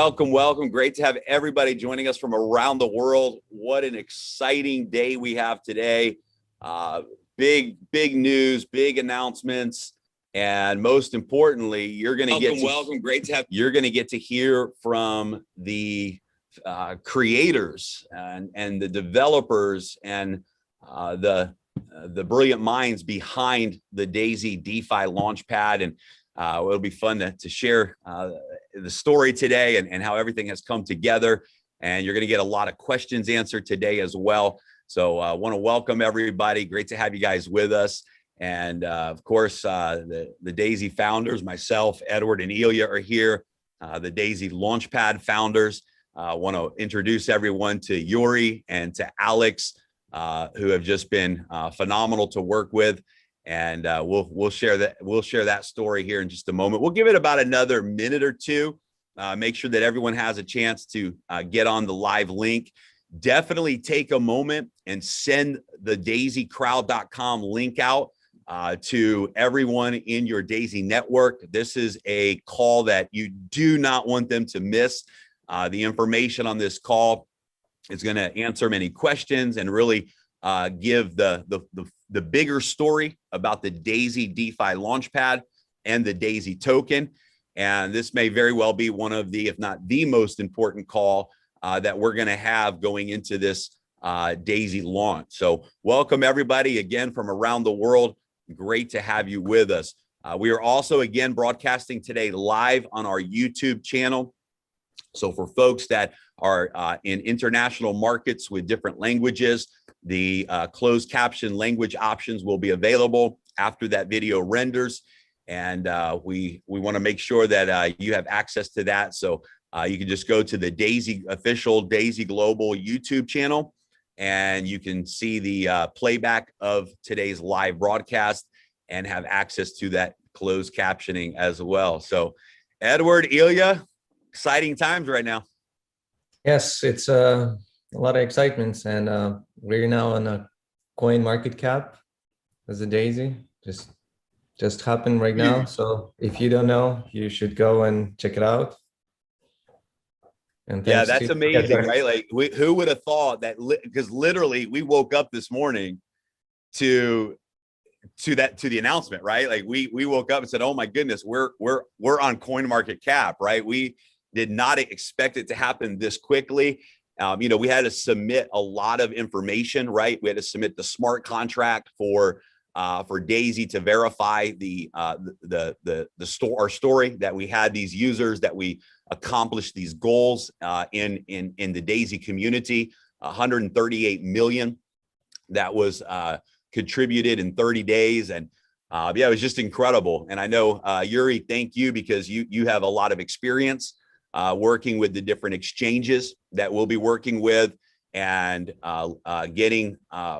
Welcome, welcome. Great to have everybody joining us from around the world. What an exciting day we have today. Big news, big announcements, and most importantly, you're going to get to hear from the creators and the developers and the brilliant minds behind the Daisy DeFi Launchpad. And it'll be fun to share the story today and how everything has come together. And you're going to get a lot of questions answered today as well. So I want to welcome everybody. Great to have you guys with us. And of course, the Daisy founders, myself, Edward, and Ilya are here. The Daisy Launchpad founders. I want to introduce everyone to Yuri and to Alex, who have just been phenomenal to work with. And we'll share that story here in just a moment. We'll give it about another minute or two. Make sure that everyone has a chance to get on the live link. Definitely take a moment and send the daisycrowd.com link out to everyone in your Daisy network. This is a call that you do not want them to miss. The information on this call is going to answer many questions and really give the bigger story about the Daisy DeFi Launchpad and the Daisy token. And this may very well be one of the, if not the most important call that we're going to have going into this Daisy launch. So welcome everybody again from around the world. Great to have you with us. We are also again broadcasting today live on our YouTube channel. So for folks that are in international markets with different languages, the closed caption language options will be available after that video renders. And we want to make sure that you have access to that. So you can just go to the Daisy official Daisy Global YouTube channel, and you can see the playback of today's live broadcast and have access to that closed captioning as well. So Edward, Ilya, exciting times right now. Yes, it's a lot of excitement, and we're now on a coin market cap as a Daisy. Just happened right now. So if you don't know, you should go and check it out. And yeah, that's amazing, right? Like, who would have thought that? Because literally, we woke up this morning to the announcement, right? Like we woke up and said, "Oh my goodness, we're on coin market cap," right? We did not expect it to happen this quickly. We had to submit a lot of information, right? We had to submit the smart contract for Daisy to verify our story that we had these users, that we accomplished these goals in the Daisy community. 138 million that was contributed in 30 days, and yeah, it was just incredible. And I know Yuri, thank you, because you have a lot of experience working with the different exchanges that we'll be working with, and getting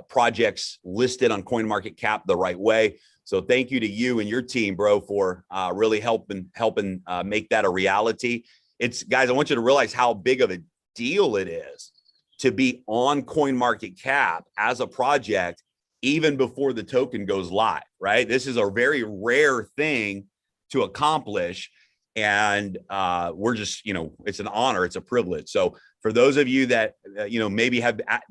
projects listed on CoinMarketCap the right way. So thank you to you and your team, bro, for really helping make that a reality. Guys, I want you to realize how big of a deal it is to be on CoinMarketCap as a project even before the token goes live, right? This is a very rare thing to accomplish. And we're just, it's an honor, it's a privilege. So for those of you that, maybe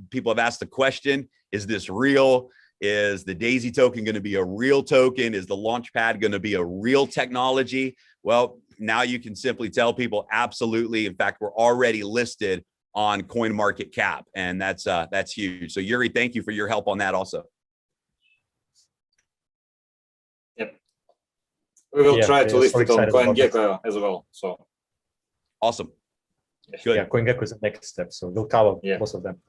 people have asked the question, is this real? Is the Daisy token going to be a real token? Is the Launchpad going to be a real technology? Well, now you can simply tell people absolutely. In fact, we're already listed on CoinMarketCap, and that's huge. So Yuri, thank you for your help on that also. We will try to list it on CoinGecko as well. So awesome. Good. Yeah, CoinGecko is the next step, so we'll cover most of them.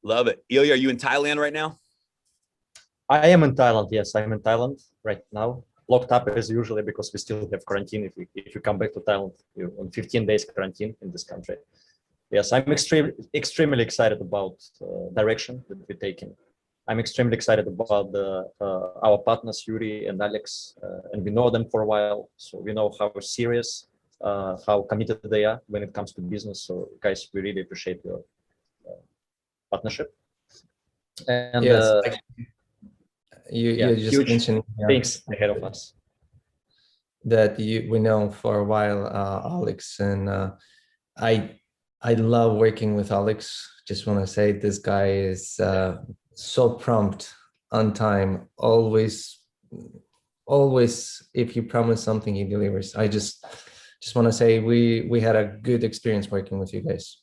Love it. Ilya, are you in Thailand right now? I am in Thailand. Yes, I'm in Thailand right now. Locked up as usually because we still have quarantine. If you come back to Thailand, you're on 15 days quarantine in this country. Yes, I'm extremely excited about direction that we're taking. I'm extremely excited about our partners, Yuri and Alex, and we know them for a while. So we know how serious, how committed they are when it comes to business. So guys, we really appreciate your partnership. And yes, you just huge mentioned things ahead of us. that we know for a while, Alex, and I love working with Alex. Just want to say this guy is so prompt, on time, always. If you promise something, he delivers. I just want to say we had a good experience working with you guys,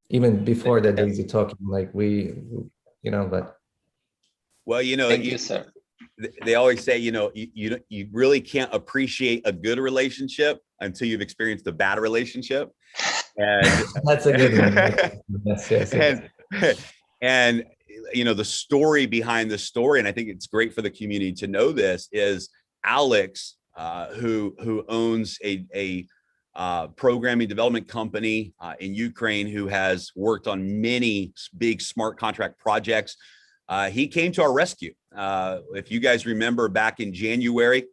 even before the Daisy talking. Like but Well, Thank you, sir. They always say, you really can't appreciate a good relationship until you've experienced a bad relationship. And that's a good one. Yes. And the story behind the story, and I think it's great for the community to know this, is Alex, who owns a programming development company in Ukraine, who has worked on many big smart contract projects. He came to our rescue. If you guys remember, back in January,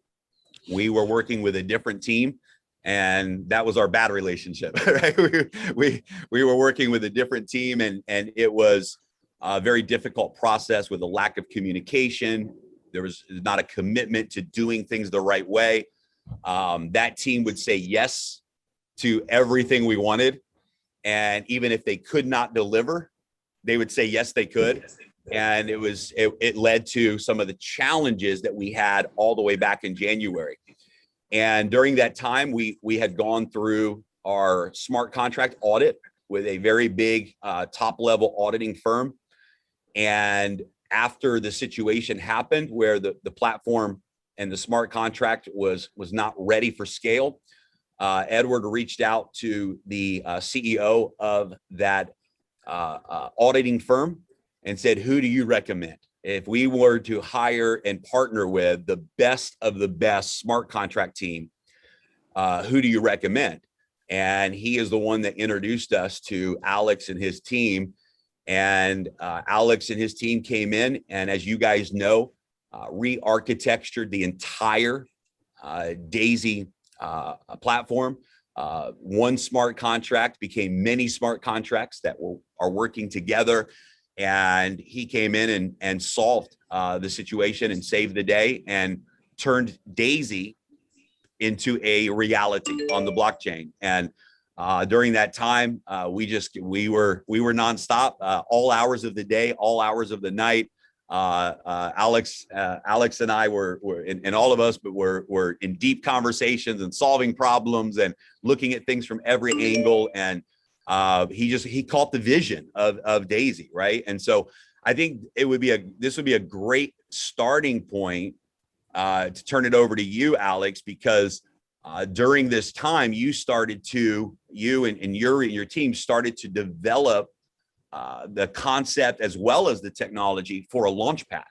we were working with a different team, and that was our bad relationship. Right? We were working with a different team, and it was a very difficult process with a lack of communication. There was not a commitment to doing things the right way. That team would say yes to everything we wanted, and even if they could not deliver, they would say yes, they could. And it led to some of the challenges that we had all the way back in January. And during that time, we had gone through our smart contract audit with a very big top level auditing firm. And after the situation happened where the platform and the smart contract was not ready for scale, Edward reached out to the CEO of that auditing firm and said, who do you recommend? If we were to hire and partner with the best of the best smart contract team, who do you recommend? And he is the one that introduced us to Alex and his team. And Alex and his team came in, and as you guys know, re-architectured the entire Daisy platform. One smart contract became many smart contracts that are working together. And he came in and solved the situation and saved the day and turned Daisy into a reality on the blockchain. And during that time, we were nonstop, all hours of the day, all hours of the night. Alex and I were and all of us, but were in deep conversations and solving problems and looking at things from every angle. And he caught the vision of Daisy, right? And so I think this would be a great starting point to turn it over to you, Alex, because during this time you and your team started to develop the concept as well as the technology for a Launchpad.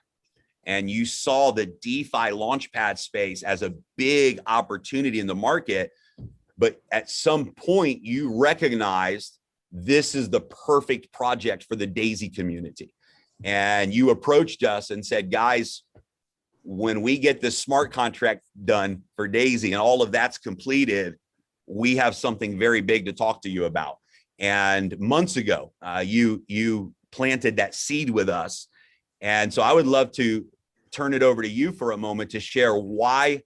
And you saw the DeFi Launchpad space as a big opportunity in the market. But at some point you recognized this is the perfect project for the Daisy community. And you approached us and said, guys, when we get this smart contract done for Daisy and all of that's completed, we have something very big to talk to you about. And months ago, you planted that seed with us. And so I would love to turn it over to you for a moment to share why.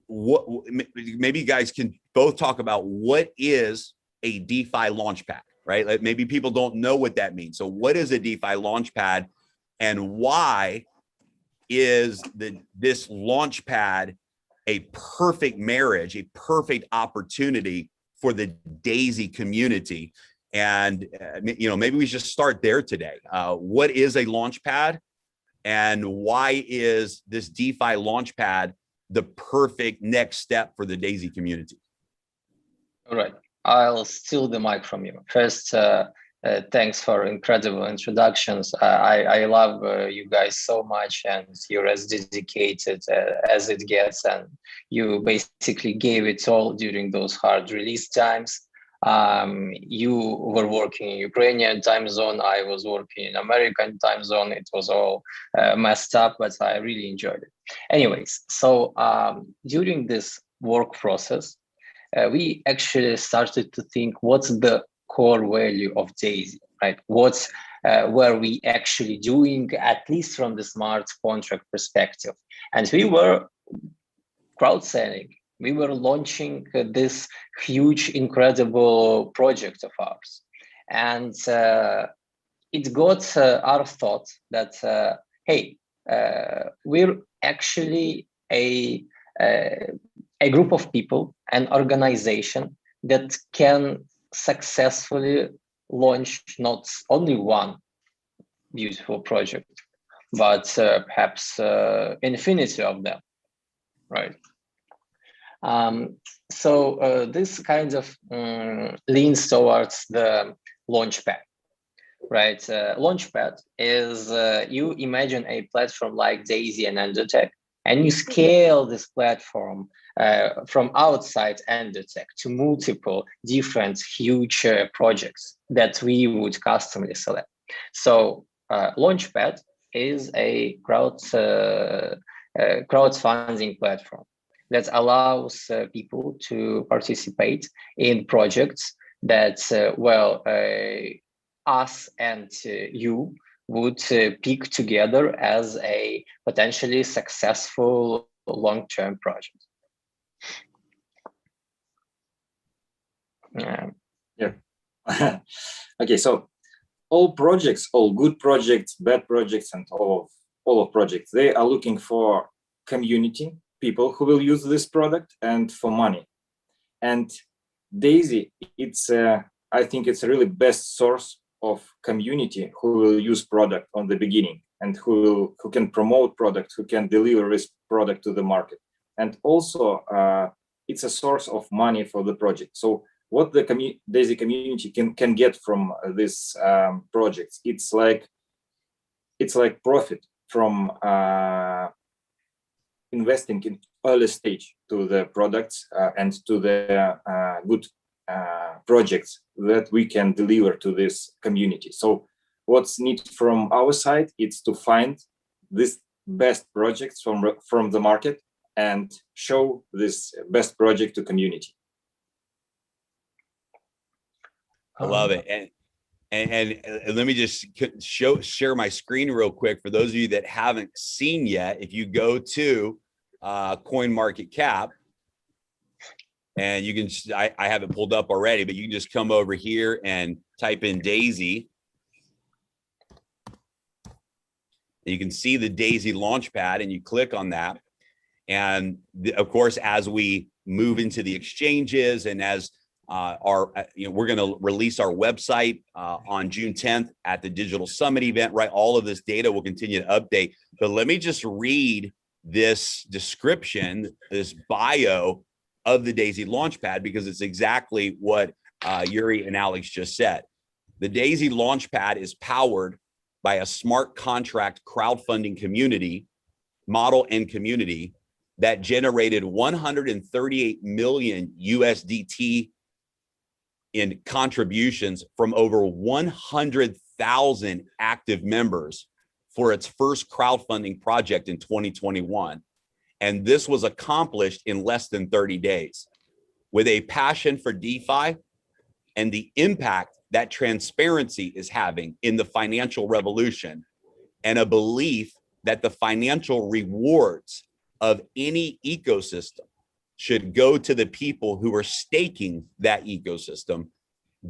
Maybe you guys can both talk about what is a DeFi Launchpad, right? Like maybe people don't know what that means. So what is a DeFi Launchpad, and why is this Launchpad a perfect marriage, a perfect opportunity for the Daisy community? And maybe we should start there today. What is a Launchpad, and why is this DeFi Launchpad the perfect next step for the Daisy community? All right, I'll steal the mic from you. First, thanks for incredible introductions. I love you guys so much, and you're as dedicated as it gets, and you basically gave it all during those hard release times. You were working in Ukrainian time zone, I was working in American time zone. It was all messed up, but I really enjoyed it. Anyways, so during this work process, we actually started to think, what's the core value of Daisy, right? What's were we actually doing, at least from the smart contract perspective? And we were crowd selling. We were launching this huge, incredible project of ours. And it got our thought that, hey, we're actually a group of people, an organization that can successfully launch not only one beautiful project, but perhaps infinity of them, right? So this kind of leans towards the Launchpad, right? Launchpad is, you imagine a platform like Daisy and Endotech, and you scale this platform from outside Endotech to multiple different huge projects that we would customly select. So Launchpad is a crowdfunding platform that allows people to participate in projects that, us and you would pick together as a potentially successful long-term project. Yeah. Okay, so all projects, all good projects, bad projects, and all of projects, they are looking for community, people who will use this product, and for money. And Daisy, it's I think it's a really best source of community who will use product on the beginning, and who can promote product, who can deliver this product to the market. And also it's a source of money for the project. So what the Daisy community can get from this projects, it's like profit from investing in early stage to the products and to the good projects that we can deliver to this community. So what's needed from our side is to find this best projects from the market and show this best project to community. I love it. And let me just share my screen real quick for those of you that haven't seen yet. If you go to CoinMarketCap, and you can, I have it pulled up already, but you can just come over here and type in Daisy. You can see the Daisy Launchpad, and you click on that. And of course, as we move into the exchanges, and as we're going to release our website on June 10th at the Digital Summit event, right? All of this data will continue to update. But let me just read this description, this bio of the Daisy Launchpad, because it's exactly what Yuri and Alex just said. The Daisy Launchpad is powered by a smart contract crowdfunding community model and community that generated 138 million USDT in contributions from over 100,000 active members for its first crowdfunding project in 2021. And this was accomplished in less than 30 days. With a passion for DeFi and the impact that transparency is having in the financial revolution, and a belief that the financial rewards of any ecosystem should go to the people who are staking that ecosystem,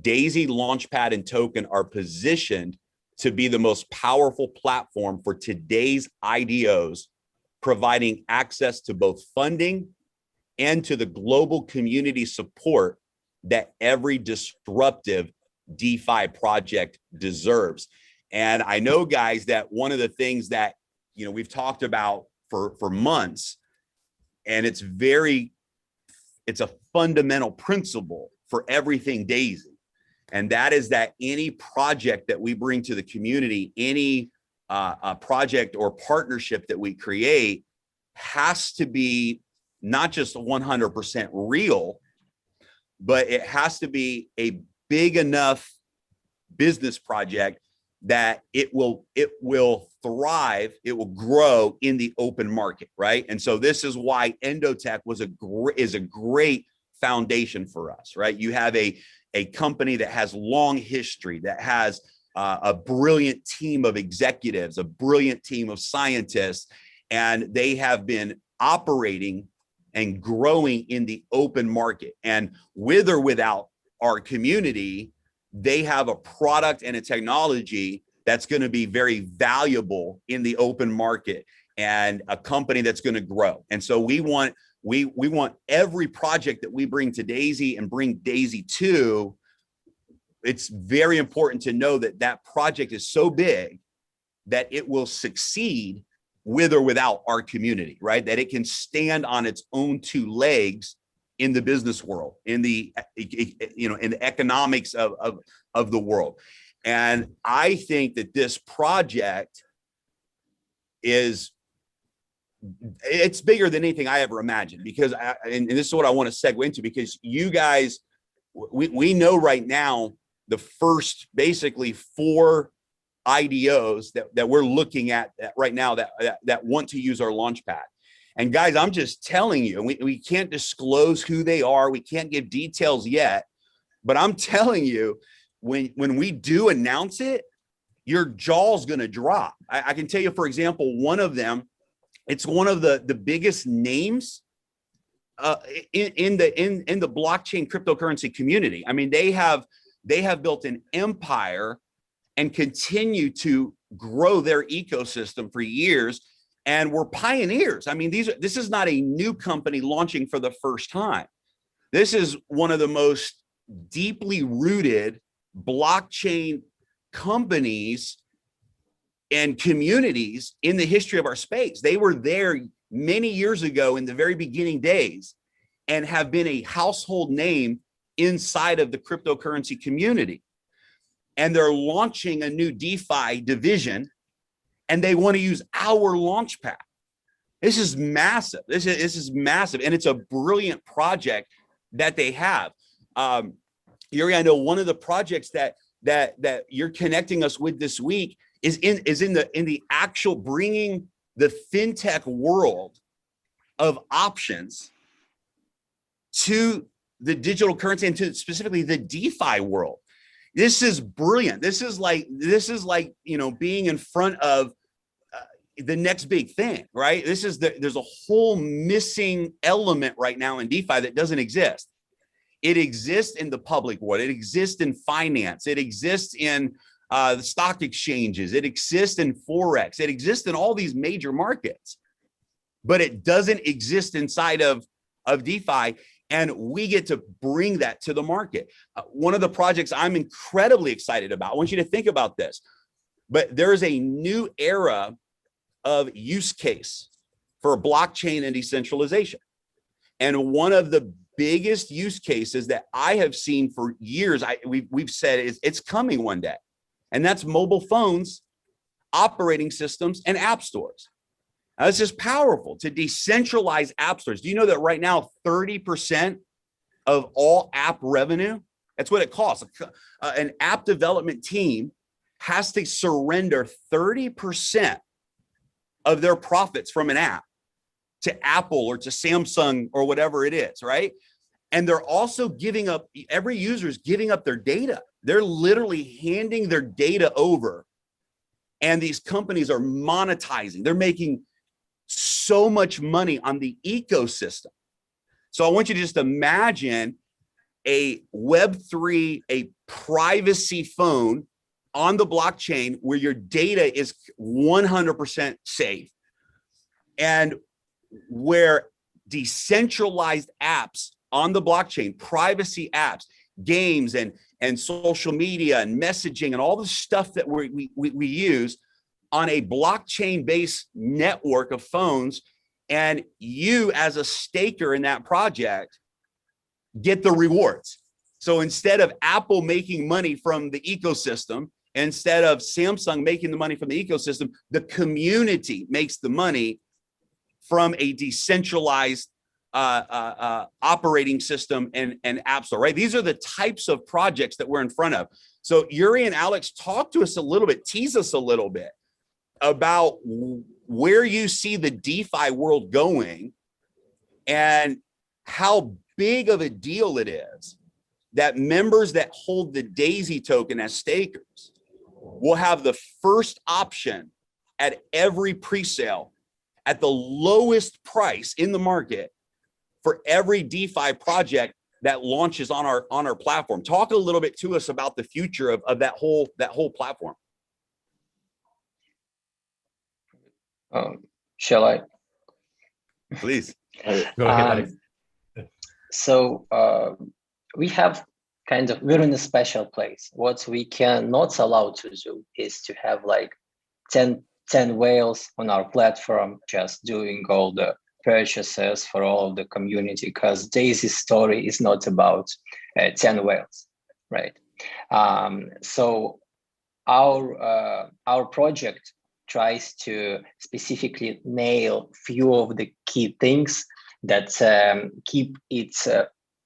Daisy, Launchpad, and Token are positioned to be the most powerful platform for today's IDOs, providing access to both funding and to the global community support that every disruptive DeFi project deserves. And I know, guys, that one of the things that we've talked about for months, and it's a fundamental principle for everything Daisy, and that is that any project that we bring to the community, any project or partnership that we create, has to be not just 100% real, but it has to be a big enough business project that it will thrive, it will grow in the open market, right? And so this is why Endotech is a great foundation for us, right? You have a company that has long history, that has a brilliant team of executives, a brilliant team of scientists, and they have been operating and growing in the open market. And with or without our community, they have a product and a technology that's going to be very valuable in the open market, and a company that's going to grow. And so we want every project that we bring to Daisy and bring Daisy to, it's very important to know that that project is so big that it will succeed with or without our community, right? That it can stand on its own two legs in the business world, in the, you know, in the economics of the world. And I think that this project it's bigger than anything I ever imagined, because and this is what I want to segue into, because you guys, we know right now the first basically 4 IDOs that we're looking at right now that want to use our Launchpad. And guys, I'm just telling you, we can't disclose who they are. We can't give details yet, but I'm telling you, when we do announce it, your jaw's going to drop. I can tell you, for example, one of them, it's one of the biggest names in the blockchain cryptocurrency community. I mean, they have built an empire and continue to grow their ecosystem for years, and we're pioneers. I mean, this is not a new company launching for the first time. This is one of the most deeply rooted blockchain companies and communities in the history of our space. They were there many years ago in the very beginning days and have been a household name inside of the cryptocurrency community. And they're launching a new DeFi division, and they want to use our Launchpad. This is massive. This is massive, and it's a brilliant project that they have. Yuri, I know one of the projects that you're connecting us with this week is in the actual bringing the fintech world of options to the digital currency and to specifically the DeFi world. This is brilliant. This is like, you know, being in front of the next big thing, right? There's a whole missing element right now in DeFi that doesn't exist. It exists in the public world. It exists in finance. It exists in the stock exchanges. It exists in Forex. It exists in all these major markets, but it doesn't exist inside of DeFi. And we get to bring that to the market. One of the projects I'm incredibly excited about, I want you to think about this, but there is a new era of use case for blockchain and decentralization. And one of the biggest use cases that I have seen for years, we've said it's coming one day. And that's mobile phones, operating systems, and app stores. Now, this is powerful to decentralize app stores. Do you know that right now 30% of all app revenue, that's what it costs. An app development team has to surrender 30% of their profits from an app to Apple or to Samsung or whatever it is, right? And they're also giving up, every user is giving up their data. They're literally handing their data over, and these companies are monetizing. They're making so much money on the ecosystem. So I want you to just imagine a Web3, a privacy phone on the blockchain where your data is 100% safe, and where decentralized apps on the blockchain, privacy apps, games and social media and messaging and all the stuff that we use on a blockchain-based network of phones, and you as a staker in that project get the rewards. So instead of Apple making money from the ecosystem, instead of Samsung making the money from the ecosystem, the community makes the money from a decentralized operating system and app store, right? These are the types of projects that we're in front of. So Yuri and Alex, talk to us a little bit, tease us a little bit about where you see the DeFi world going and how big of a deal it is that members that hold the Daisy token as stakers will have the first option at every pre-sale at the lowest price in the market for every DeFi project that launches on our platform. Talk a little bit to us about the future of that whole platform. Shall I? Please. Go ahead, Alex. So we have we're in a special place. What we cannot allow to do is to have like 10 whales on our platform just doing all the purchases for all of the community, because Daisy's story is not about 10 whales, right? So our project tries to specifically nail few of the key things that keep it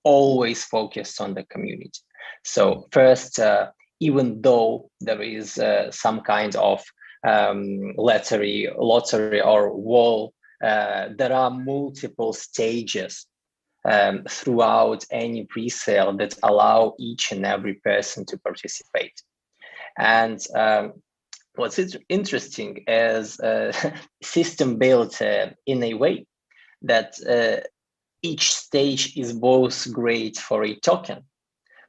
always focused on the community. So first, even though there is some kind of lottery or wall, there are multiple stages throughout any pre-sale that allow each and every person to participate. And what's interesting is system built in a way that each stage is both great for a token,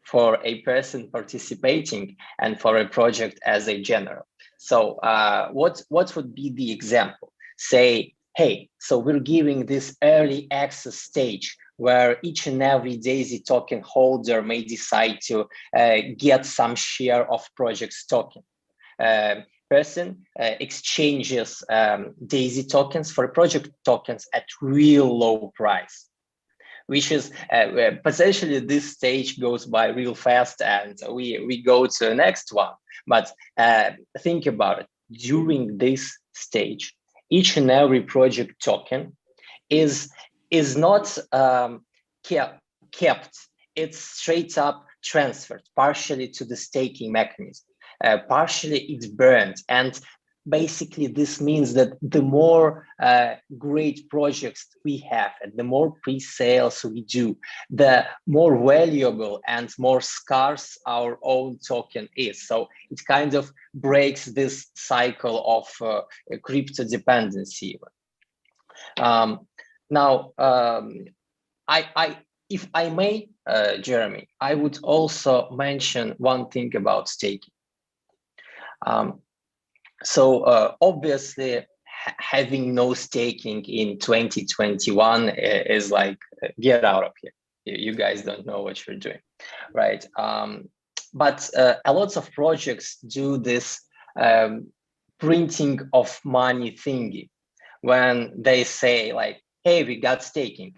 for a person participating, and for a project as a general. So what would be the example? Say, hey, so we're giving this early access stage where each and every Daisy token holder may decide to get some share of project's token. Person exchanges Daisy tokens for project tokens at real low price, which is potentially this stage goes by real fast and we go to the next one. But think about it, during this stage, each and every project token is not kept, it's straight up transferred, partially to the staking mechanism, partially it's burned. And basically this means that the more great projects we have and the more pre-sales we do, the more valuable and more scarce our own token is. So it kind of breaks this cycle of crypto dependency. Now, if I may, Jeremy, I would also mention one thing about staking. So obviously, having no staking in 2021 is like, get out of here. You guys don't know what you're doing, right? But a lot of projects do this printing of money thingy when they say like, hey, we got staking.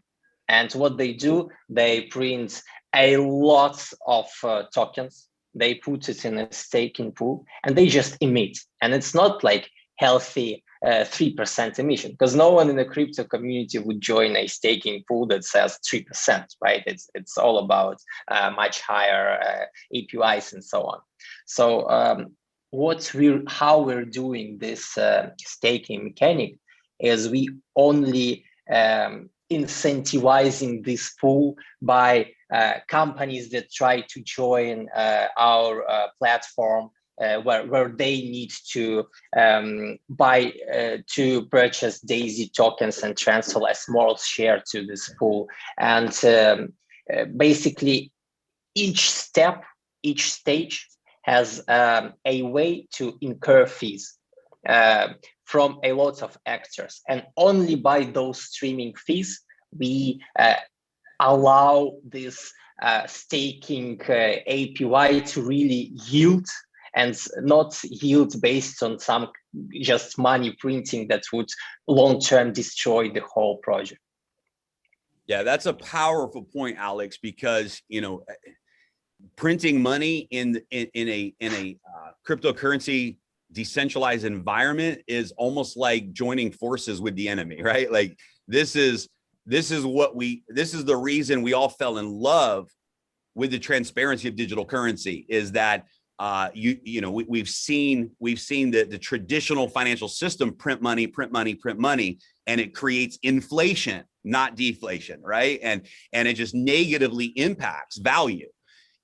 And what they do, they print a lot of tokens. They put it in a staking pool and they just emit. And it's not like healthy 3% emission, because no one in the crypto community would join a staking pool that says 3%, right? It's all about much higher APIs and so on. So how we're doing this staking mechanic is we only incentivizing this pool by companies that try to join our platform, where they need to to purchase Daisy tokens and transfer a small share to this pool. And basically each stage has a way to incur fees from a lot of actors, and only by those streaming fees we allow this staking API to really yield, and not yield based on some just money printing that would long-term destroy the whole project. Yeah, that's a powerful point, Alex, because printing money in a cryptocurrency decentralized environment is almost like joining forces with the enemy, right? Like this is the reason we all fell in love with the transparency of digital currency, is that we've seen the traditional financial system print money, and it creates inflation, not deflation, right? And it just negatively impacts value.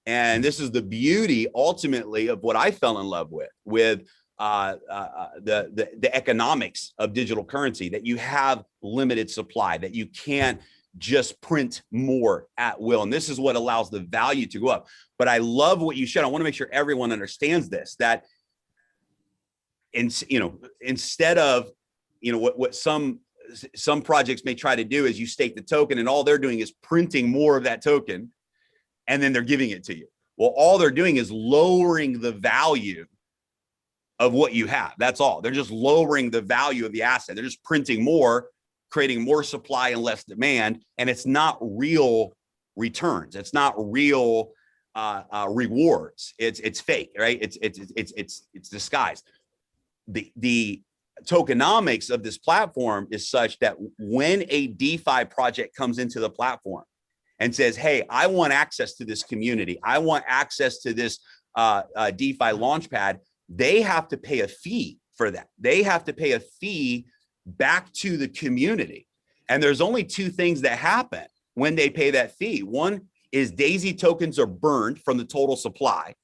And this is the beauty ultimately of what I fell in love with the economics of digital currency, that you have limited supply, that you can't just print more at will. And this is what allows the value to go up. But I love what you showed. I want to make sure everyone understands this, that instead of, what some projects may try to do is you stake the token and all they're doing is printing more of that token and then they're giving it to you. Well, all they're doing is lowering the value of what you have. That's all. They're just lowering the value of the asset. They're just printing more, creating more supply and less demand. And it's not real returns. It's not real rewards. It's fake, right? It's disguised. The tokenomics of this platform is such that when a DeFi project comes into the platform and says, hey, I want access to this community, I want access to this DeFi Launchpad, they have to pay a fee for that. They have to pay a fee back to the community. And there's only two things that happen when they pay that fee. One is Daisy tokens are burned from the total supply.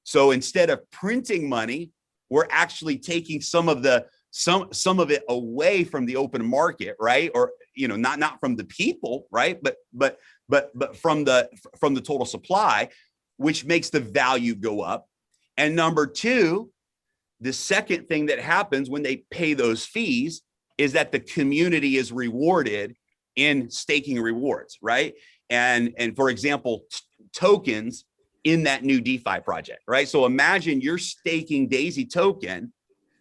So instead of printing money, we're actually taking some of it away from the open market, right? Or not from the people, right? But from the total supply, which makes the value go up. And number two, the second thing that happens when they pay those fees is that the community is rewarded in staking rewards, right? And for example, tokens in that new DeFi project, right? So imagine you're staking Daisy token,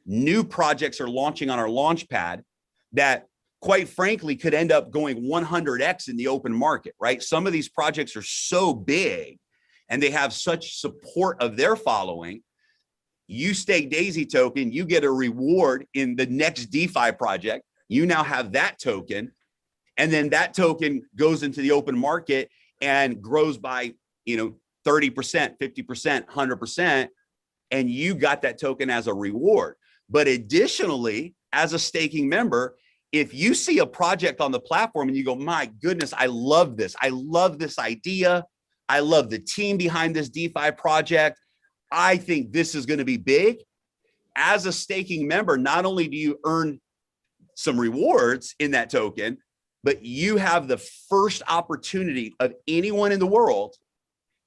new projects are launching on our Launchpad that quite frankly could end up going 100x in the open market, right? Some of these projects are so big and they have such support of their following. You stake Daisy token, you get a reward in the next DeFi project. You now have that token, and then that token goes into the open market and grows by 30%, 50%, 100%, and you got that token as a reward. But additionally, as a staking member, if you see a project on the platform and you go, my goodness, I love this. I love this idea. I love the team behind this DeFi project. I think this is going to be big. As a staking member, not only do you earn some rewards in that token, but you have the first opportunity of anyone in the world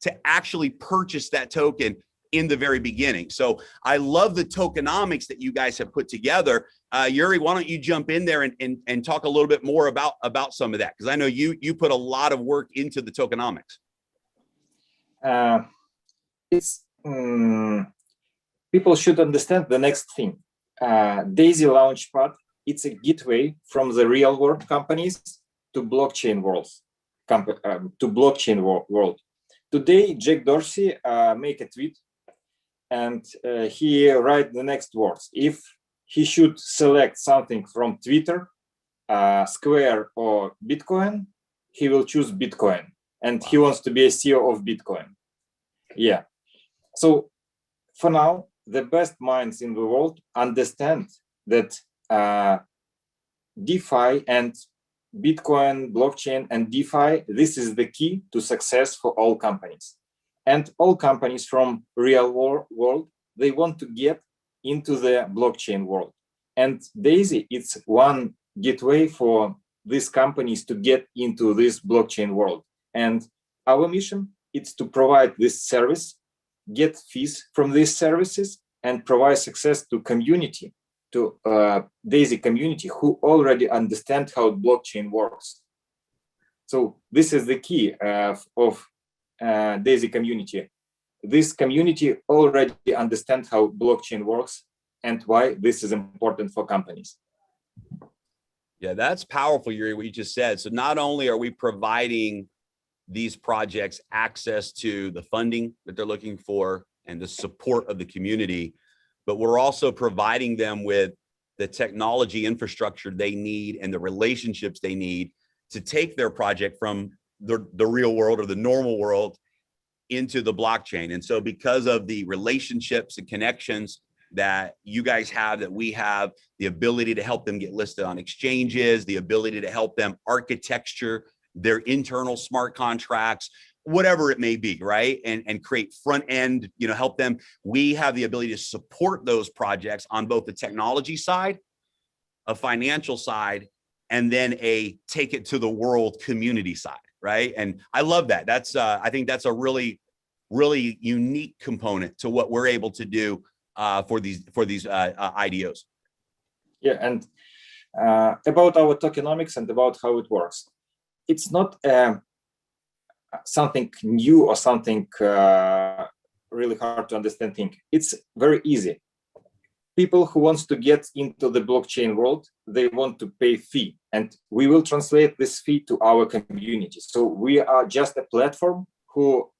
to actually purchase that token in the very beginning. So I love the tokenomics that you guys have put together. Yuri, why don't you jump in there and talk a little bit more about some of that? Because I know you put a lot of work into the tokenomics. People should understand the next thing. Daisy Launchpad, it's a gateway from the real world companies to blockchain worlds, world. Today, Jack Dorsey make a tweet and he write the next words. If he should select something from Twitter, Square or Bitcoin, he will choose Bitcoin. And he wants to be a CEO of Bitcoin. Yeah. So for now, the best minds in the world understand that DeFi and Bitcoin, blockchain, and DeFi, this is the key to success for all companies. And all companies from real world, they want to get into the blockchain world. And Daisy, it's one gateway for these companies to get into this blockchain world. And our mission is to provide this service, get fees from these services, and provide success to community, to Daisy community who already understand how blockchain works. So this is the key of Daisy community. This community already understands how blockchain works and why this is important for companies. Yeah, that's powerful, Yuri, what you just said. So not only are we providing these projects access to the funding that they're looking for and the support of the community, but we're also providing them with the technology infrastructure they need and the relationships they need to take their project from the real world or the normal world into the blockchain. And so because of the relationships and connections that you guys have, that we have, the ability to help them get listed on exchanges, the ability to help them architecture their internal smart contracts, whatever it may be, right? And create front end, help them. We have the ability to support those projects on both the technology side, a financial side, and then a take it to the world community side, right? And I love that. That's I think that's a really unique component to what we're able to do for these IDOs. Yeah, and about our tokenomics and about how it works, it's not something new or something really hard to understand thing. It's very easy. People who wants to get into the blockchain world, they want to pay fee, and we will translate this fee to our community. So we are just a platform who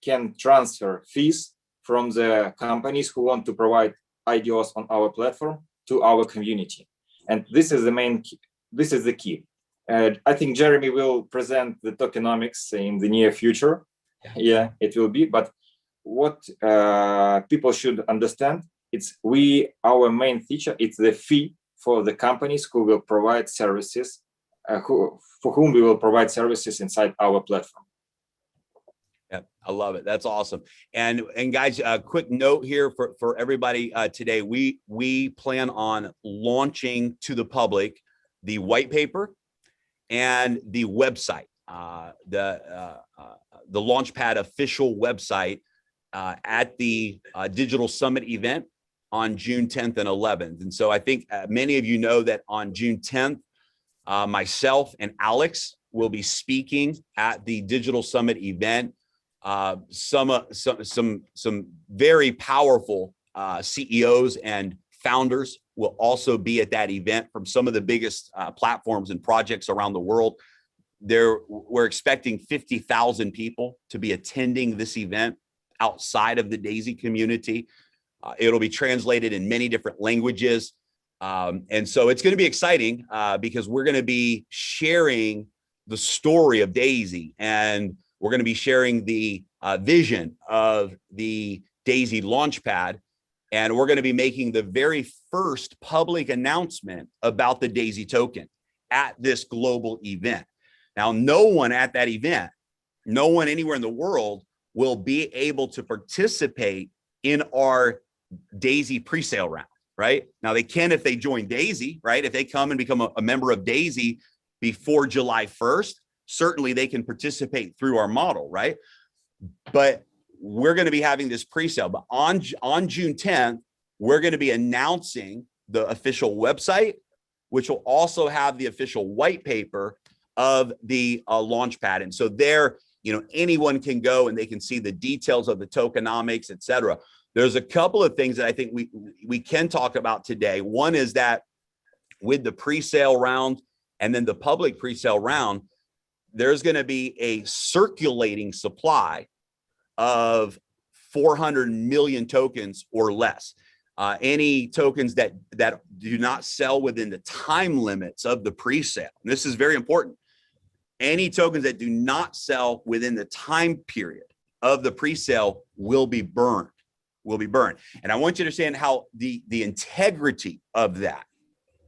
can transfer fees from the companies who want to provide IDOs on our platform to our community. And this is the main key. This is the key. I think Jeremy will present the tokenomics in the near future. Yeah, it will be. But what people should understand, it's our main feature, it's the fee for the companies who will provide services, for whom we will provide services inside our platform. Yeah, I love it. That's awesome. And guys, a quick note here for everybody today. We plan on launching to the public the white paper and the website, the Launchpad official website at the Digital Summit event on June 10th and 11th. And so I think many of you know that on June 10th, myself and Alex will be speaking at the Digital Summit event. Some very powerful CEOs and founders will also be at that event from some of the biggest platforms and projects around the world. We're expecting 50,000 people to be attending this event outside of the Daisy community. It'll be translated in many different languages. And so it's going to be exciting because we're going to be sharing the story of Daisy, and we're going to be sharing the vision of the Daisy Launchpad. And we're going to be making the very first public announcement about the Daisy token at this global event. Now, no one at that event, no one anywhere in the world will be able to participate in our Daisy presale round, right? Now, they can if they join Daisy, right? If they come and become a member of Daisy before July 1st, certainly they can participate through our model, right? But we're going to be having this presale. But on June 10th, we're going to be announcing the official website, which will also have the official white paper of the Launchpad. And so there, anyone can go and they can see the details of the tokenomics, et cetera. There's a couple of things that I think we can talk about today. One is that with the presale round and then the public presale round, there's going to be a circulating supply of 400 million tokens or less. Any tokens that do not sell within the time limits of the presale. And this is very important. Any tokens that do not sell within the time period of the presale will be burned. And I want you to understand how the integrity of that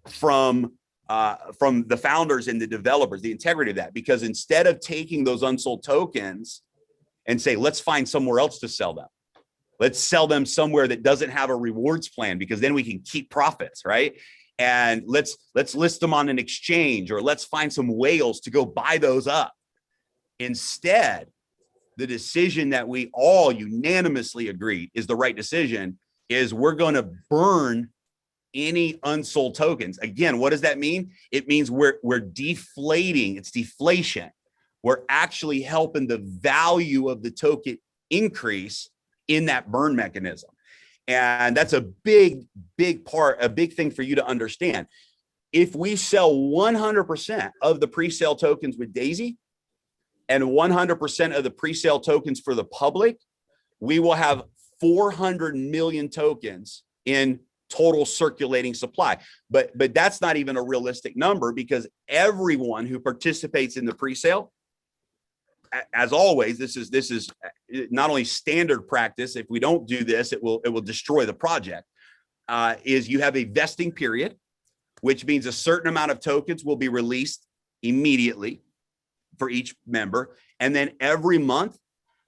from the founders and the developers, the integrity of that, because instead of taking those unsold tokens and say, let's find somewhere else to sell them, let's sell them somewhere that doesn't have a rewards plan, because then we can keep profits, right? And let's list them on an exchange, or let's find some whales to go buy those up. Instead, the decision that we all unanimously agreed is the right decision is we're going to burn any unsold tokens. Again, what does that mean? It means we're deflating. It's deflation. We're actually helping the value of the token increase in that burn mechanism. And that's a big part, a big thing for you to understand. If we sell 100% of the pre-sale tokens with Daisy and 100% of the pre-sale tokens for the public, we will have 400 million tokens in total circulating supply. But that's not even a realistic number, because everyone who participates in the pre-sale, as always, this is not only standard practice. If we don't do this, it will destroy the project. Is you have a vesting period, which means a certain amount of tokens will be released immediately for each member, and then every month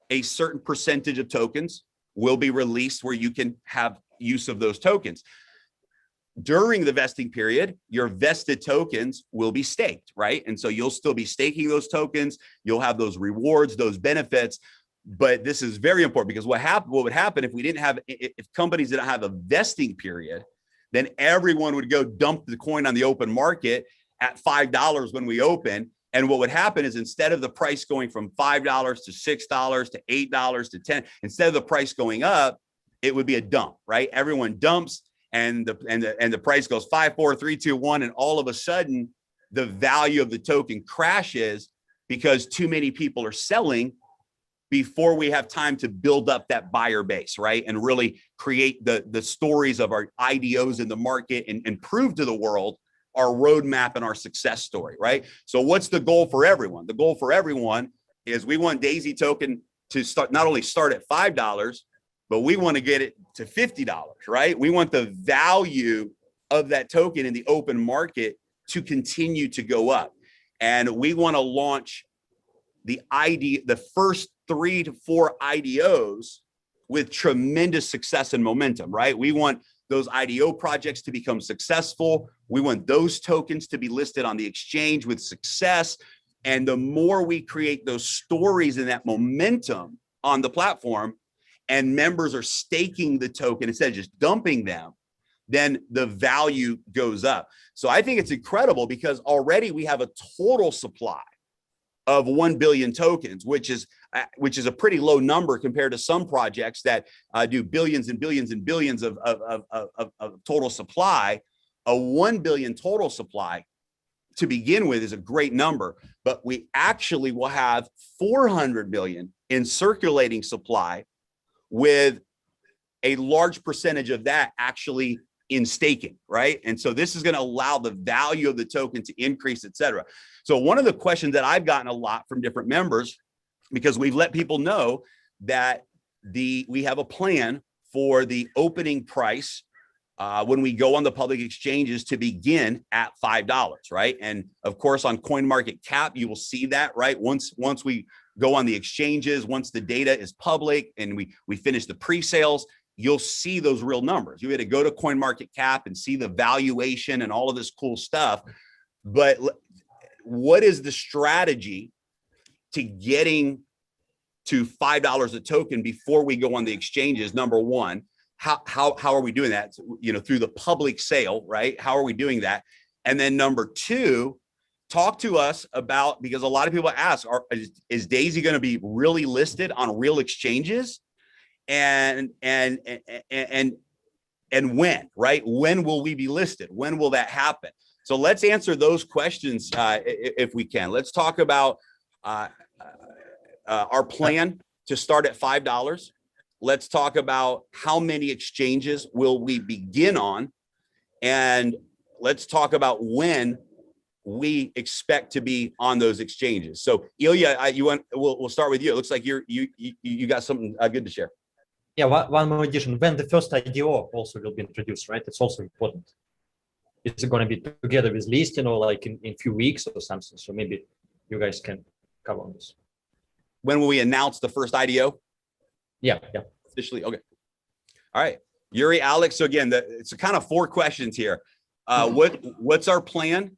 a certain percentage of tokens will be released where you can have use of those tokens. during the vesting period, your vested tokens will be staked, right? And so you'll still be staking those tokens. You'll have those rewards, those benefits. But this is very important because what would happen if we didn't have, if companies didn't have a vesting period, then everyone would go dump the coin on the open market at $5 when we open. And what would happen is instead of the price going from $5 to $6 to $8 to 10, instead of the price going up, it would be a dump, right? Everyone dumps and the price goes 5, 4, 3, 2, 1. And all of a sudden the value of the token crashes because too many people are selling before we have time to build up that buyer base, right? And really create the stories of our IDOs in the market and prove to the world our roadmap and our success story, right? So what's the goal for everyone? The goal for everyone is we want Daisy token to start, not only start at $5, but we want to get it to $50, right? We want the value of that token in the open market to continue to go up. And we want to launch the first 3 to 4 IDOs with tremendous success and momentum, right? We want those IDO projects to become successful. We want those tokens to be listed on the exchange with success. And the more we create those stories and that momentum on the platform, and members are staking the token instead of just dumping them, then the value goes up. So I think it's incredible because already we have a total supply of 1 billion tokens, which is a pretty low number compared to some projects that do billions and billions and billions of total supply. A 1 billion total supply to begin with is a great number, but we actually will have 400 million in circulating supply, with a large percentage of that actually in staking, right? And so this is going to allow the value of the token to increase, et cetera. So one of the questions that I've gotten a lot from different members, because we've let people know that we have a plan for the opening price when we go on the public exchanges to begin at $5, right? And of course, on CoinMarketCap, you will see that, right? Once we go on the exchanges, once the data is public and we finish the pre-sales, you'll see those real numbers. You had to go to CoinMarketCap and see the valuation and all of this cool stuff. But what is the strategy to getting to $5 a token before we go on the exchanges? Number one, how are we doing that? You know, through the public sale, right? How are we doing that? And then number two, talk to us about, because a lot of people ask, is Daisy going to be really listed on real exchanges? And when, right? When will we be listed? When will that happen? So let's answer those questions if we can. Let's talk about our plan to start at $5. Let's talk about how many exchanges will we begin on, and let's talk about when we expect to be on those exchanges. So Ilya, we'll start with you. It looks like you got something good to share. Yeah, one more addition. When the first IDO also will be introduced, right? It's also important. It's going to be together with listing or like in a few weeks or something. So maybe you guys can cover on this. When will we announce the first IDO? Yeah. Officially, okay. All right, Yuri, Alex. So again, it's kind of 4 questions here. What's our plan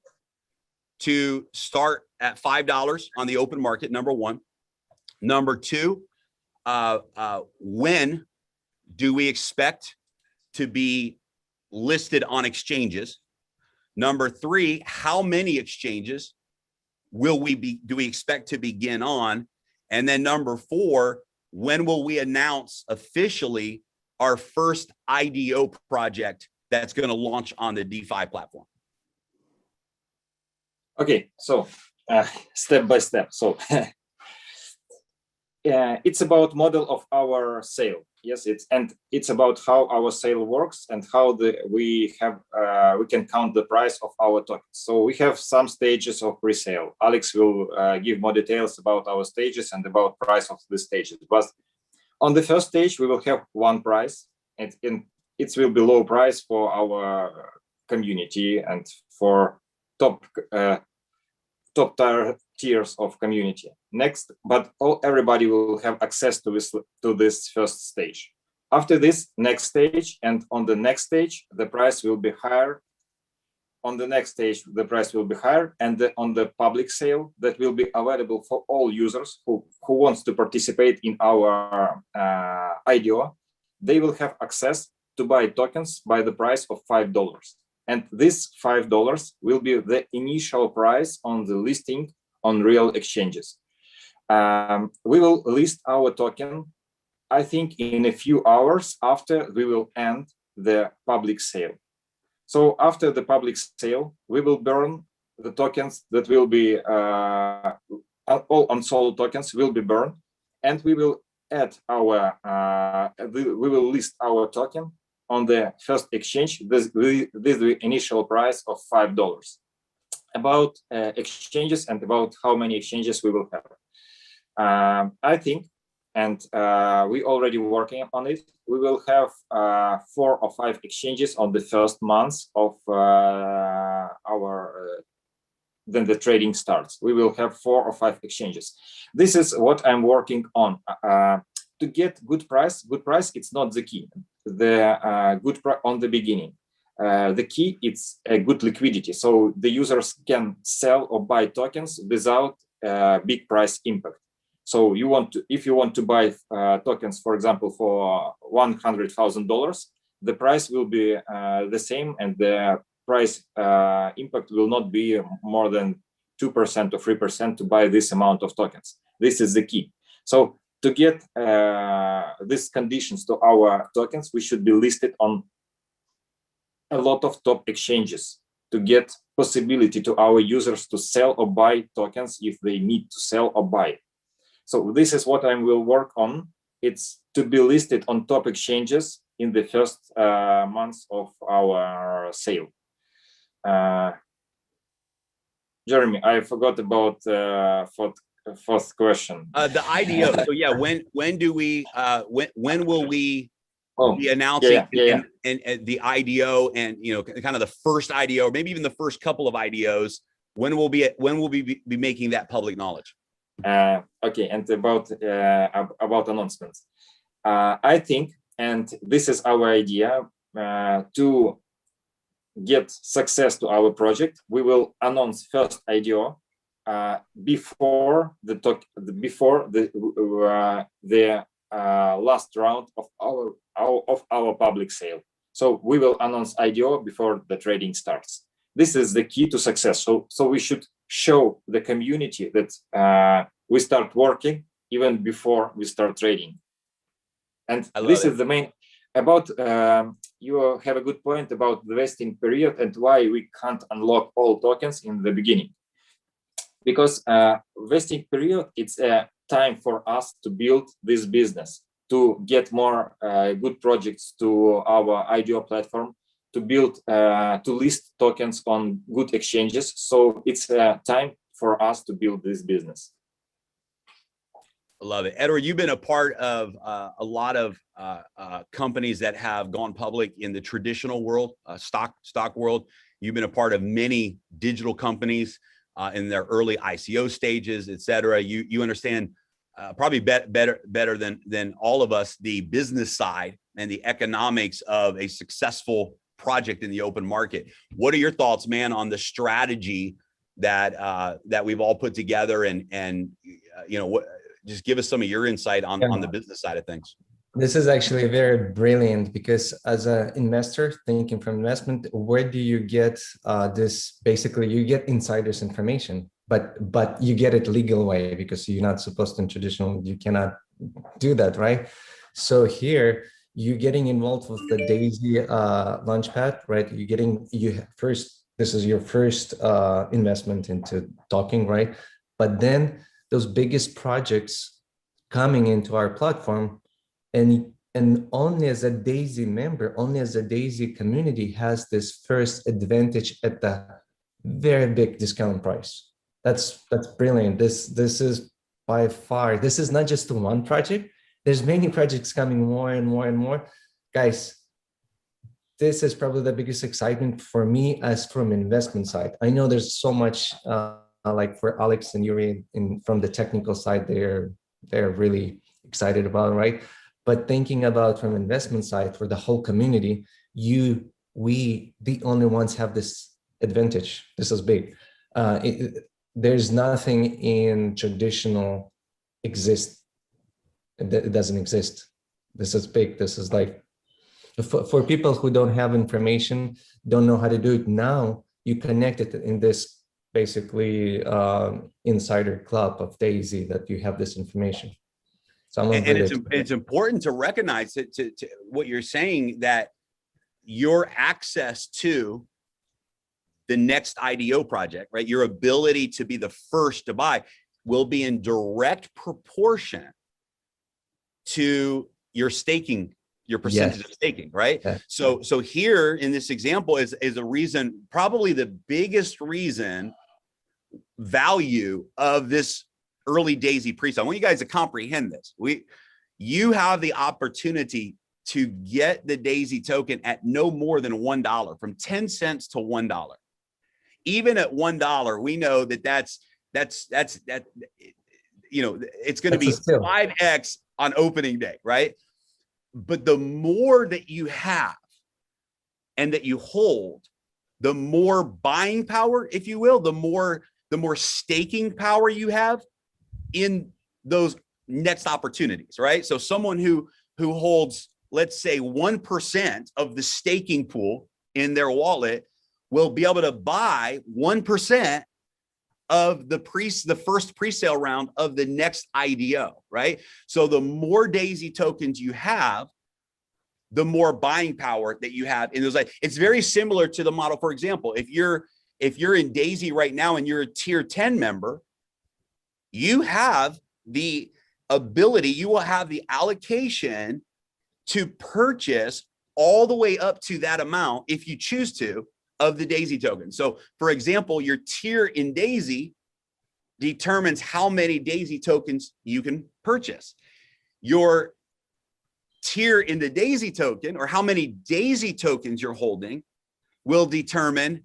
to start at $5 on the open market? Number one. Number two, when do we expect to be listed on exchanges? Number three, how many exchanges do we expect to begin on? And then number four, when will we announce officially our first IDO project that's going to launch on the DeFi platform? Okay, so step by step. So it's about model of our sale. Yes, it's about how our sale works and how we can count the price of our tokens. So we have some stages of pre-sale. Alex will give more details about our stages and about price of the stages. But on the first stage, we will have one price, and it will be low price for our community and for top tiers of community. Next, but everybody will have access to this first stage. After this, next stage, and on the next stage, the price will be higher. On the next stage, the price will be higher, and on the public sale that will be available for all users who wants to participate in our IDO, they will have access to buy tokens by the price of $5. And this $5 will be the initial price on the listing on real exchanges. We will list our token, I think, in a few hours after we will end the public sale. So after the public sale, we will burn the tokens that will be, all unsold tokens will be burned, and we will add our, we will list our token on the first exchange. This is the initial price of $5. About exchanges and about how many exchanges we will have. I think, and we already working on it, we will have 4 or 5 exchanges on the first months of then the trading starts. We will have 4 or 5 exchanges. This is what I'm working on. To get good price, it's not the key. The good price on the beginning. The key, it's a good liquidity. So the users can sell or buy tokens without big price impact. So you want to, if you want to buy tokens, for example, for $100,000, the price will be the same, and the price impact will not be more than 2% or 3% to buy this amount of tokens. This is the key. So to get these conditions to our tokens, we should be listed on a lot of top exchanges to get possibility to our users to sell or buy tokens if they need to sell or buy. So this is what I will work on. It's to be listed on top exchanges in the first months of our sale. Jeremy, I forgot about first question. The IDO. So yeah, when do we when will we be announcing and the IDO, and kind of the first IDO, or maybe even the first couple of IDOs? When will we be making that public knowledge? Okay, and about announcements, I think, and this is our idea, to get success to our project, we will announce first IDO before the last round of our public sale. So we will announce IDO before the trading starts. This is the key to success. So we should show the community that we start working even before we start trading. And this is the main about you have a good point about the vesting period and why we can't unlock all tokens in the beginning. Because vesting period, it's a time for us to build this business, to get more good projects to our IDO platform, to build, to list tokens on good exchanges. So it's time for us to build this business. I love it. Edward, you've been a part of a lot of companies that have gone public in the traditional world, stock world. You've been a part of many digital companies in their early ICO stages, et cetera. You understand probably better than all of us the business side and the economics of a successful project in the open market. What are your thoughts, man, on the strategy that we've all put together, and just give us some of your insight on the business side of things. This is actually very brilliant, because as an investor thinking from investment, where do you get this? Basically, you get insiders information, but you get it legal way, because you're not supposed to in traditional, you cannot do that, right? So here you're getting involved with the Daisy Launchpad, right? This is your first investment into talking, right? But then those biggest projects coming into our platform, and only as a Daisy member, only as a Daisy community has this first advantage at the very big discount price. That's brilliant. This is by far, this is not just one project. There's many projects coming more and more and more. Guys, this is probably the biggest excitement for me as from investment side. I know there's so much like for Alex and Yuri from the technical side, they're really excited about it, right? But thinking about from investment side for the whole community, we the only ones have this advantage. This is big. There's nothing in traditional exist. It doesn't exist. This is big. This is like for people who don't have information, don't know how to do it now, you connect it in this basically insider club of Daisy that you have this information. So it's important to recognize it, to what you're saying, that your access to the next IDO project, right? Your ability to be the first to buy will be in direct proportion to your staking, your percentage of staking, right? Yeah. So here in this example is a reason, probably the biggest reason value of this early Daisy pre-sale. I want you guys to comprehend this. You have the opportunity to get the Daisy token at no more than $1, from 10 cents to $1. Even at $1, we know that you know, it's going to be 5x on opening day, right? But the more that you have and that you hold, the more buying power, if you will, the more staking power you have in those next opportunities, right? So someone who holds, let's say, 1% of the staking pool in their wallet will be able to buy 1% of the first pre-sale round of the next IDO, right? So the more Daisy tokens you have, the more buying power that you have in those. It's very similar to the model. For example, if you're in Daisy right now and you're a tier 10 member, you have the ability, you will have the allocation to purchase all the way up to that amount, if you choose to, of the Daisy token. So for example, your tier in Daisy determines how many Daisy tokens you can purchase. Your tier in the Daisy token, or how many Daisy tokens you're holding, will determine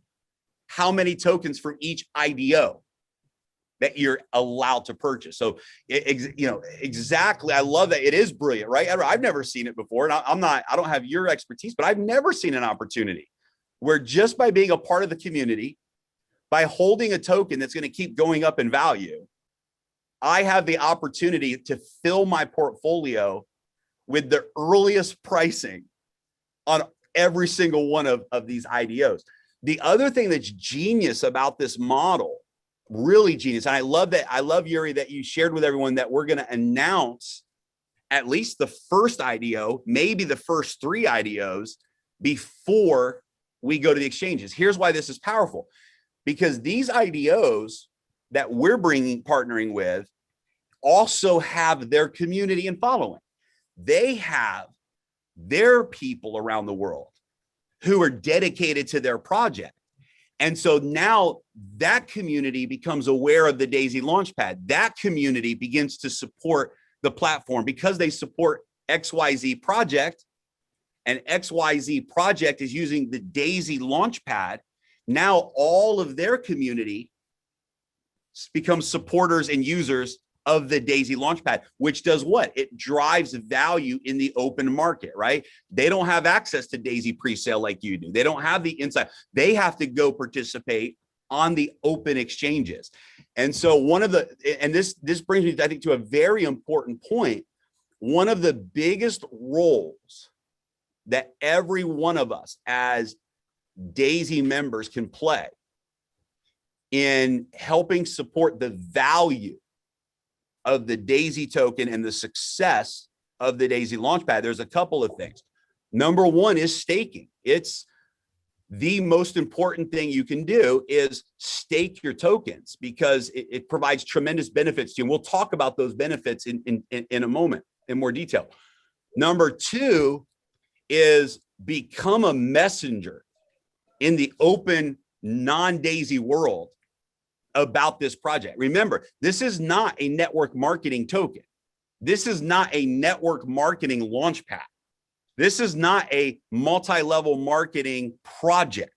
how many tokens from each IDO that you're allowed to purchase. So, you know, exactly. I love that. It is brilliant, right? I've never seen it before, and I don't have your expertise, but I've never seen an opportunity where just by being a part of the community, by holding a token that's going to keep going up in value, I have the opportunity to fill my portfolio with the earliest pricing on every single one of these IDOs. The other thing that's genius about this model, really genius, and I love, Yuri, that you shared with everyone that we're going to announce at least the first IDO, maybe the first 3 IDOs before we go to the exchanges. Here's why this is powerful. Because these IDOs that we're partnering with also have their community and following. They have their people around the world who are dedicated to their project. And so now that community becomes aware of the Daisy Launchpad. That community begins to support the platform because they support XYZ project, and XYZ project is using the Daisy Launchpad. Now all of their community becomes supporters and users of the Daisy Launchpad, which does what? It drives value in the open market, right? They don't have access to Daisy pre-sale like you do. They don't have the insight. They have to go participate on the open exchanges. And so this brings me, I think, to a very important point. One of the biggest roles that every one of us as Daisy members can play in helping support the value of the Daisy token and the success of the Daisy Launchpad, there's a couple of things. Number one is staking. It's the most important thing you can do is stake your tokens because it provides tremendous benefits to you. And we'll talk about those benefits in a moment in more detail. Number two is become a messenger in the open non-Daisy world about this project. Remember, this is not a network marketing token. This is not a network marketing launchpad. This is not a multi-level marketing project.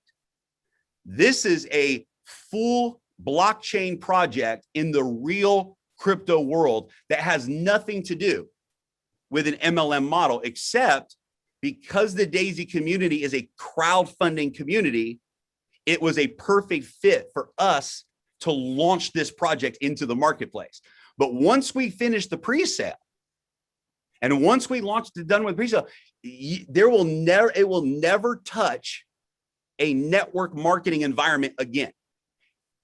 This is a full blockchain project in the real crypto world that has nothing to do with an MLM model, except because the Daisy community is a crowdfunding community, it was a perfect fit for us to launch this project into the marketplace. But once we finish the pre-sale, and once we launched it, done with pre-sale, it will never touch a network marketing environment again,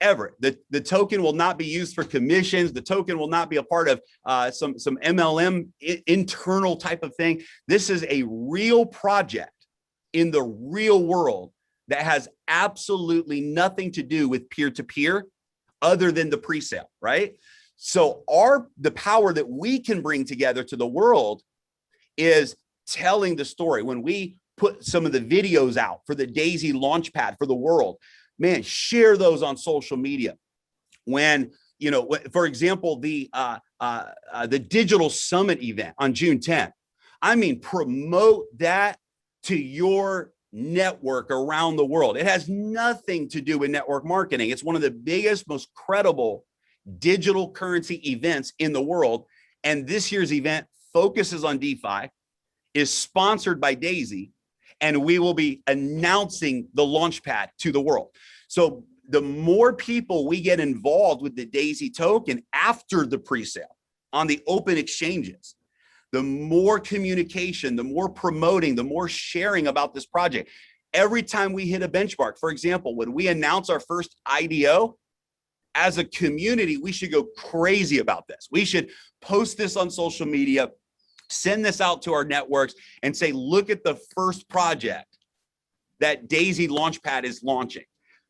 ever. The token will not be used for commissions. The token will not be a part of some MLM internal type of thing. This is a real project in the real world that has absolutely nothing to do with peer-to-peer other than the pre-sale, right? So the power that we can bring together to the world is telling the story. When we put some of the videos out for the Daisy Launchpad for the world, man, share those on social media. When, you know, for example, the digital summit event on June 10th, I mean, promote that to your network around the world. It has nothing to do with network marketing. It's one of the biggest, most credible digital currency events in the world. And this year's event focuses on DeFi, is sponsored by Daisy, and we will be announcing the Launchpad to the world. So the more people we get involved with the Daisy token after the pre-sale on the open exchanges, the more communication, the more promoting, the more sharing about this project. Every time we hit a benchmark, for example, when we announce our first IDO, as a community, we should go crazy about this. We should post this on social media, send this out to our networks and say, look at the first project that Daisy Launchpad is launching.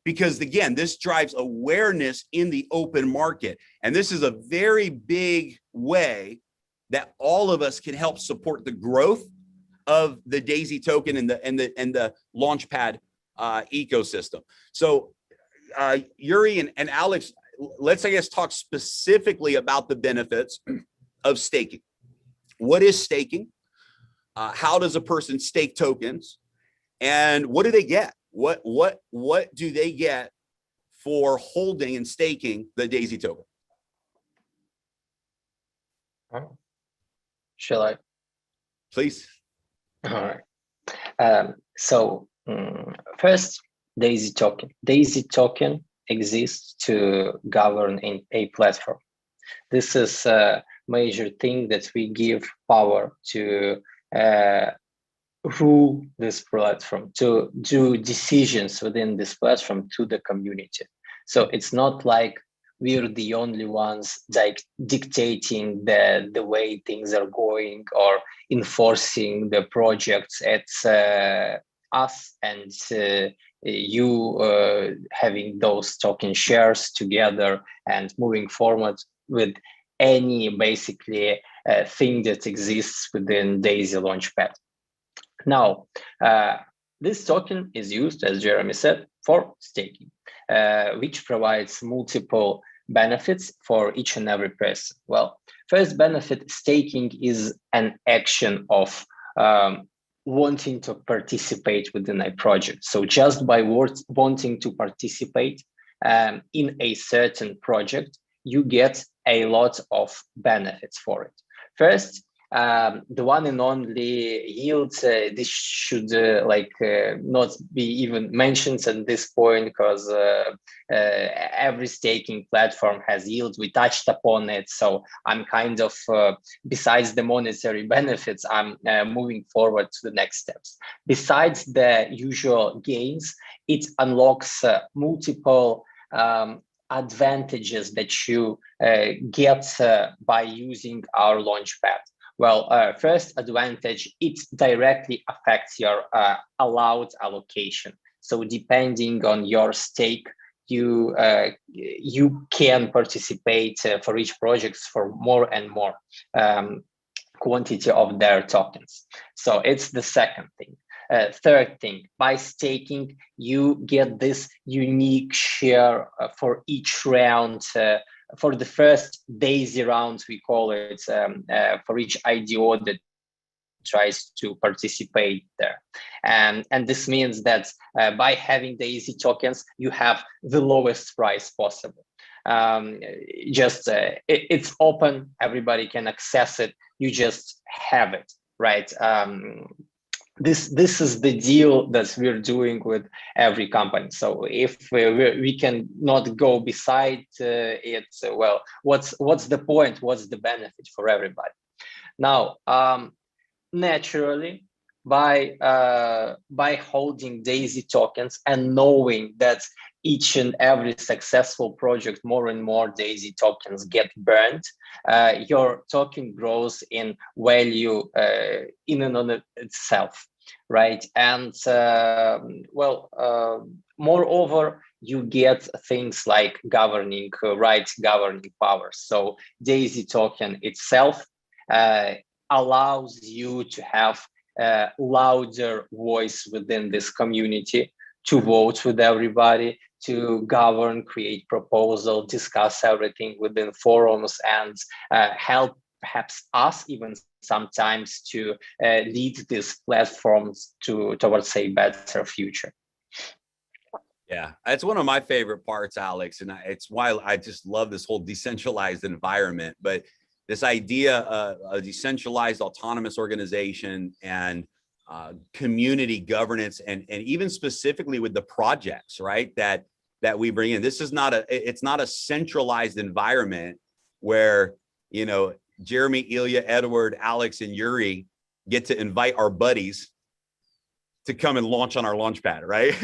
Because again, this drives awareness in the open market. And this is a very big way that all of us can help support the growth of the Daisy token and the Launchpad ecosystem. So Yuri and Alex, let's, I guess, talk specifically about the benefits of staking. What is staking? How does a person stake tokens? And what do they get? What do they get for holding and staking the Daisy token? Shall I? Please. All right. First, Daisy token. Daisy token exists to govern in a platform. This is a major thing that we give power to rule this platform, to do decisions within this platform to the community. So it's not like we're the only ones dictating the way things are going or enforcing the projects. It's us and you having those token shares together and moving forward with any basically thing that exists within Daisy Launchpad. Now, this token is used, as Jeremy said, for staking, which provides multiple benefits for each and every person. Well, first benefit, staking is an action of wanting to participate within a project. So just by wanting to participate in a certain project, you get a lot of benefits for it. First, the one and only yield, this should not be even mentioned at this point, because every staking platform has yield. We touched upon it, so I'm kind of, besides the monetary benefits, I'm moving forward to the next steps. Besides the usual gains, it unlocks multiple advantages that you get by using our Launchpad. Well, first advantage, it directly affects your allowed allocation. So depending on your stake, you can participate for each project for more and more quantity of their tokens. So it's the second thing. Third thing, by staking, you get this unique share for each round. For the first Daisy round, we call it, for each IDO that tries to participate there. And this means that by having Daisy tokens, you have the lowest price possible. It's open, everybody can access it. You just have it, right? This is the deal that we're doing with every company. So if we can not go beside it, well, what's the point? What's the benefit for everybody? Now, naturally, by holding Daisy tokens and knowing that each and every successful project, more and more Daisy tokens get burned, your token grows in value in and on itself, right? And moreover, you get things like governing rights, governing powers. So Daisy token itself allows you to have a louder voice within this community, to vote with everybody, to govern, create proposal, discuss everything within forums, and help perhaps us even sometimes to lead these platforms towards a better future. Yeah, that's one of my favorite parts, Alex, and it's why I just love this whole decentralized environment. But this idea of a decentralized autonomous organization and community governance, and even specifically with the projects, right, that we bring in. This is it's not a centralized environment where, you know, Jeremy, Ilya, Edward, Alex, and Yuri get to invite our buddies to come and launch on our Launchpad, right?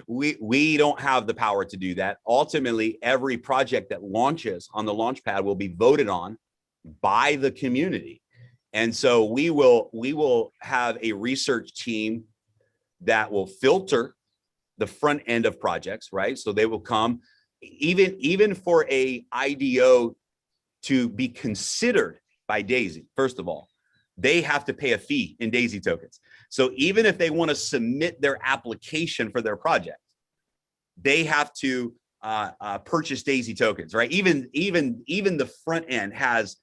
we don't have the power to do that. Ultimately, every project that launches on the Launchpad will be voted on by the community. And so we will have a research team that will filter the front end of projects, right? So they will come, even for a IDO to be considered by Daisy, first of all, they have to pay a fee in Daisy tokens. So even if they want to submit their application for their project, they have to purchase Daisy tokens, right? Even the front end has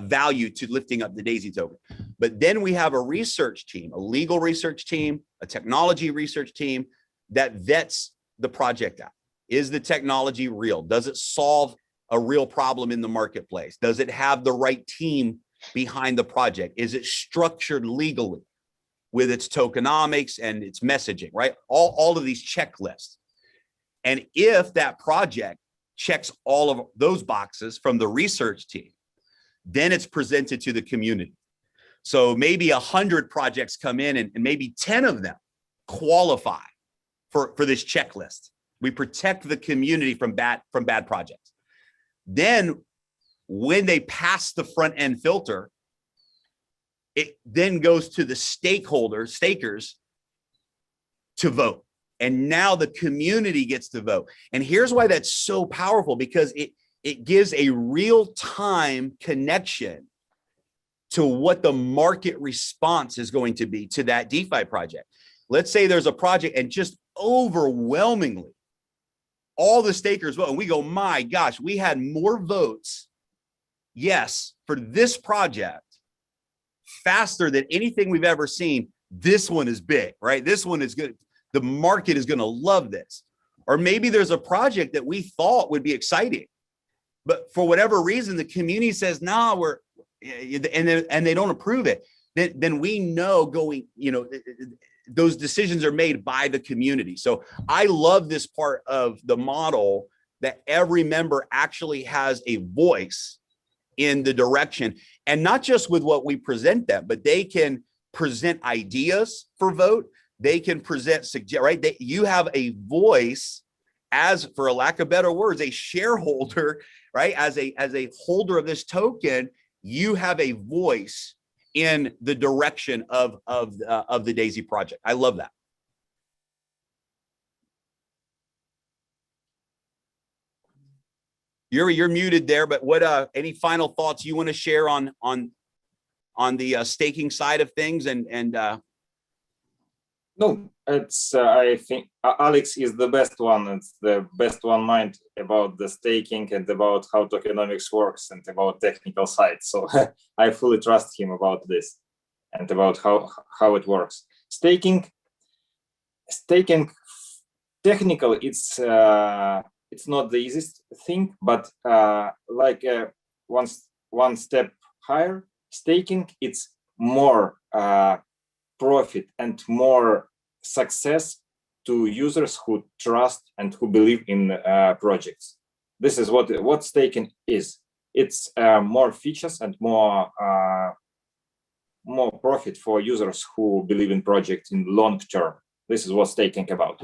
value to lifting up the Daisy token. But then we have a research team, a legal research team, a technology research team that vets the project out. Is the technology real? Does it solve a real problem in the marketplace? Does it have the right team behind the project? Is it structured legally with its tokenomics and its messaging, right? All of these checklists. And if that project checks all of those boxes from the research team, then it's presented to the community. So maybe 100 projects come in and maybe 10 of them qualify for this checklist. We protect the community from bad projects. Then when they pass the front end filter, it then goes to the stakers to vote. And now the community gets to vote. And here's why that's so powerful, because it gives a real-time connection to what the market response is going to be to that DeFi project. Let's say there's a project and just overwhelmingly all the stakers vote, and we go, my gosh, we had more votes, yes, for this project faster than anything we've ever seen. This one is big, right? This one is good. The market is going to love this. Or maybe there's a project that we thought would be exciting, but for whatever reason, the community says, nah, and they don't approve it. Then we know those decisions are made by the community. So I love this part of the model, that every member actually has a voice in the direction, and not just with what we present them, but they can present ideas for vote. They can present, right? You have a voice as, for a lack of better words, a shareholder, right? As a holder of this token, you have a voice in the direction of the Daisy project. I love that. Yuri, you're muted there, but what any final thoughts you want to share on the staking side of things? No, it's I think Alex is the best one. It's the best one mind about the staking and about how tokenomics works and about technical side. So I fully trust him about this and about how it works. Staking technically, it's not the easiest thing, but like one step higher, Staking, it's more profit and more success to users who trust and who believe in projects. This is what staking is. It's more features and more profit for users who believe in projects in long term. This is what staking about.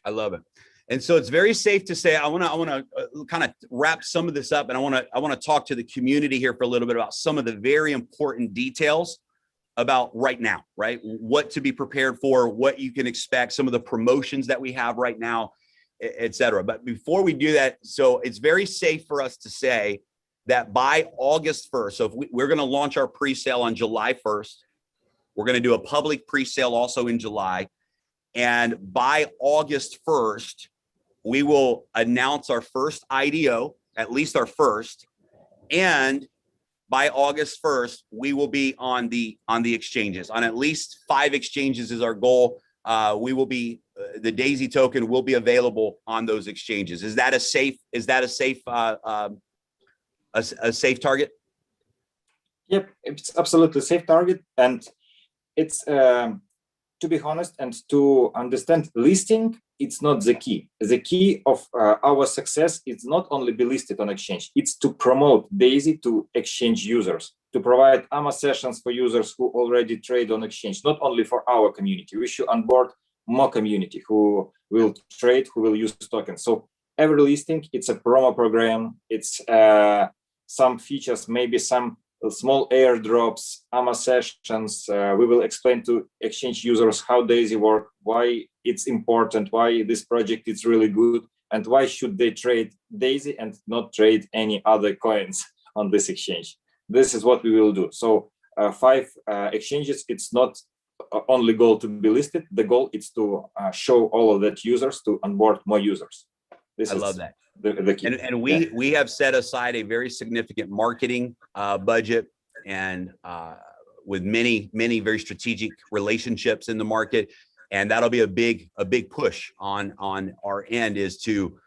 I love it. And so it's very safe to say, I want to kind of wrap some of this up, and I want to talk to the community here for a little bit about some of the very important details about right now, right? What to be prepared for, what you can expect, some of the promotions that we have right now, et cetera. But before we do that, so it's very safe for us to say that by August 1st, so if we're going to launch our pre-sale on July 1st, we're going to do a public pre-sale also in July. And by August 1st, we will announce our first IDO, at least our first. And by August 1st, we will be on the exchanges. On at least 5 exchanges is our goal. We will be the Daisy token will be available on those exchanges. Is that a safe target? Yep, it's absolutely safe target, and it's to be honest and to understand, listing, it's not the key. The key of our success is not only be listed on exchange, it's to promote Daisy to exchange users, to provide AMA sessions for users who already trade on exchange, not only for our community. We should onboard more community who will trade, who will use tokens. So every listing, it's a promo program, it's some features, maybe some small airdrops, AMA sessions. We will explain to exchange users how Daisy works, why it's important, why this project is really good, and why should they trade Daisy and not trade any other coins on this exchange. This is what we will do. So 5 exchanges, it's not only goal to be listed. The goal is to show all of that users, to onboard more users. I love that. The key. And we have set aside a very significant marketing budget, and with many very strategic relationships in the market, and that'll be a big push on our end, is to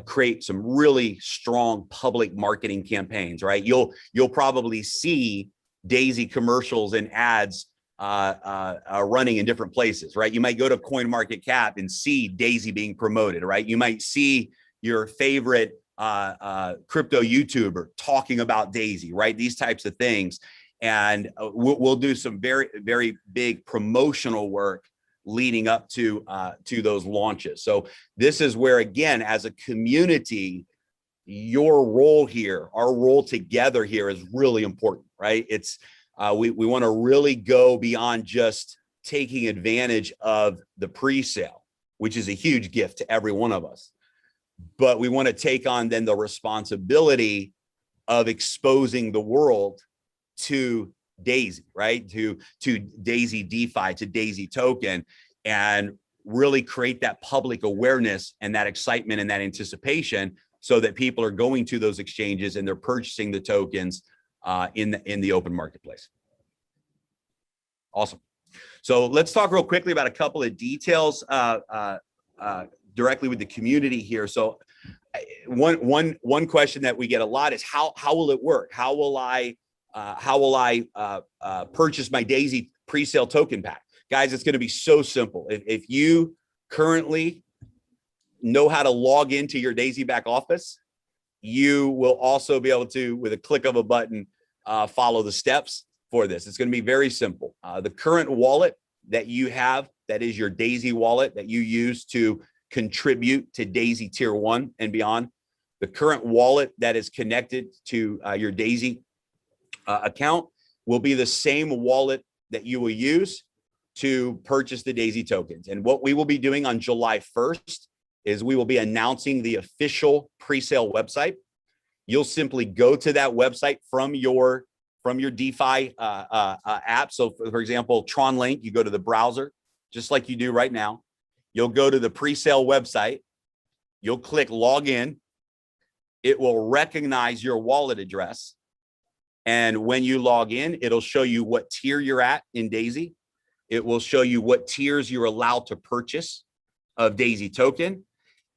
create some really strong public marketing campaigns. Right, you'll probably see Daisy commercials and ads running in different places. Right, you might go to CoinMarketCap and see Daisy being promoted. Right, you might see your favorite crypto YouTuber talking about Daisy, right? These types of things. And we'll do some very big promotional work leading up to those launches. So this is where, again, as a community, your role here, our role together here, is really important, right? It's we want to really go beyond just taking advantage of the pre-sale, which is a huge gift to every one of us. But we want to take on then the responsibility of exposing the world to Daisy, right? To Daisy DeFi, to Daisy token, and really create that public awareness and that excitement and that anticipation, so that people are going to those exchanges and they're purchasing the tokens in the open marketplace. Awesome. So let's talk real quickly about a couple of details directly with the community here. So one question that we get a lot is how will it work? How will I purchase my Daisy pre-sale token pack? Guys, it's going to be so simple. If you currently know how to log into your Daisy back office, you will also be able to, with a click of a button, follow the steps for this. It's going to be very simple. The current wallet that you have, that is your Daisy wallet that you use to contribute to Daisy Tier 1 and beyond, the current wallet that is connected to your Daisy account will be the same wallet that you will use to purchase the Daisy tokens. And what we will be doing on July 1st is we will be announcing the official pre-sale website. You'll simply go to that website from your DeFi app. So for example, Tron link, you go to the browser, just like you do right now. You'll go to the pre-sale website. You'll click login. It will recognize your wallet address. And when you log in, it'll show you what tier you're at in Daisy. It will show you what tiers you're allowed to purchase of Daisy token.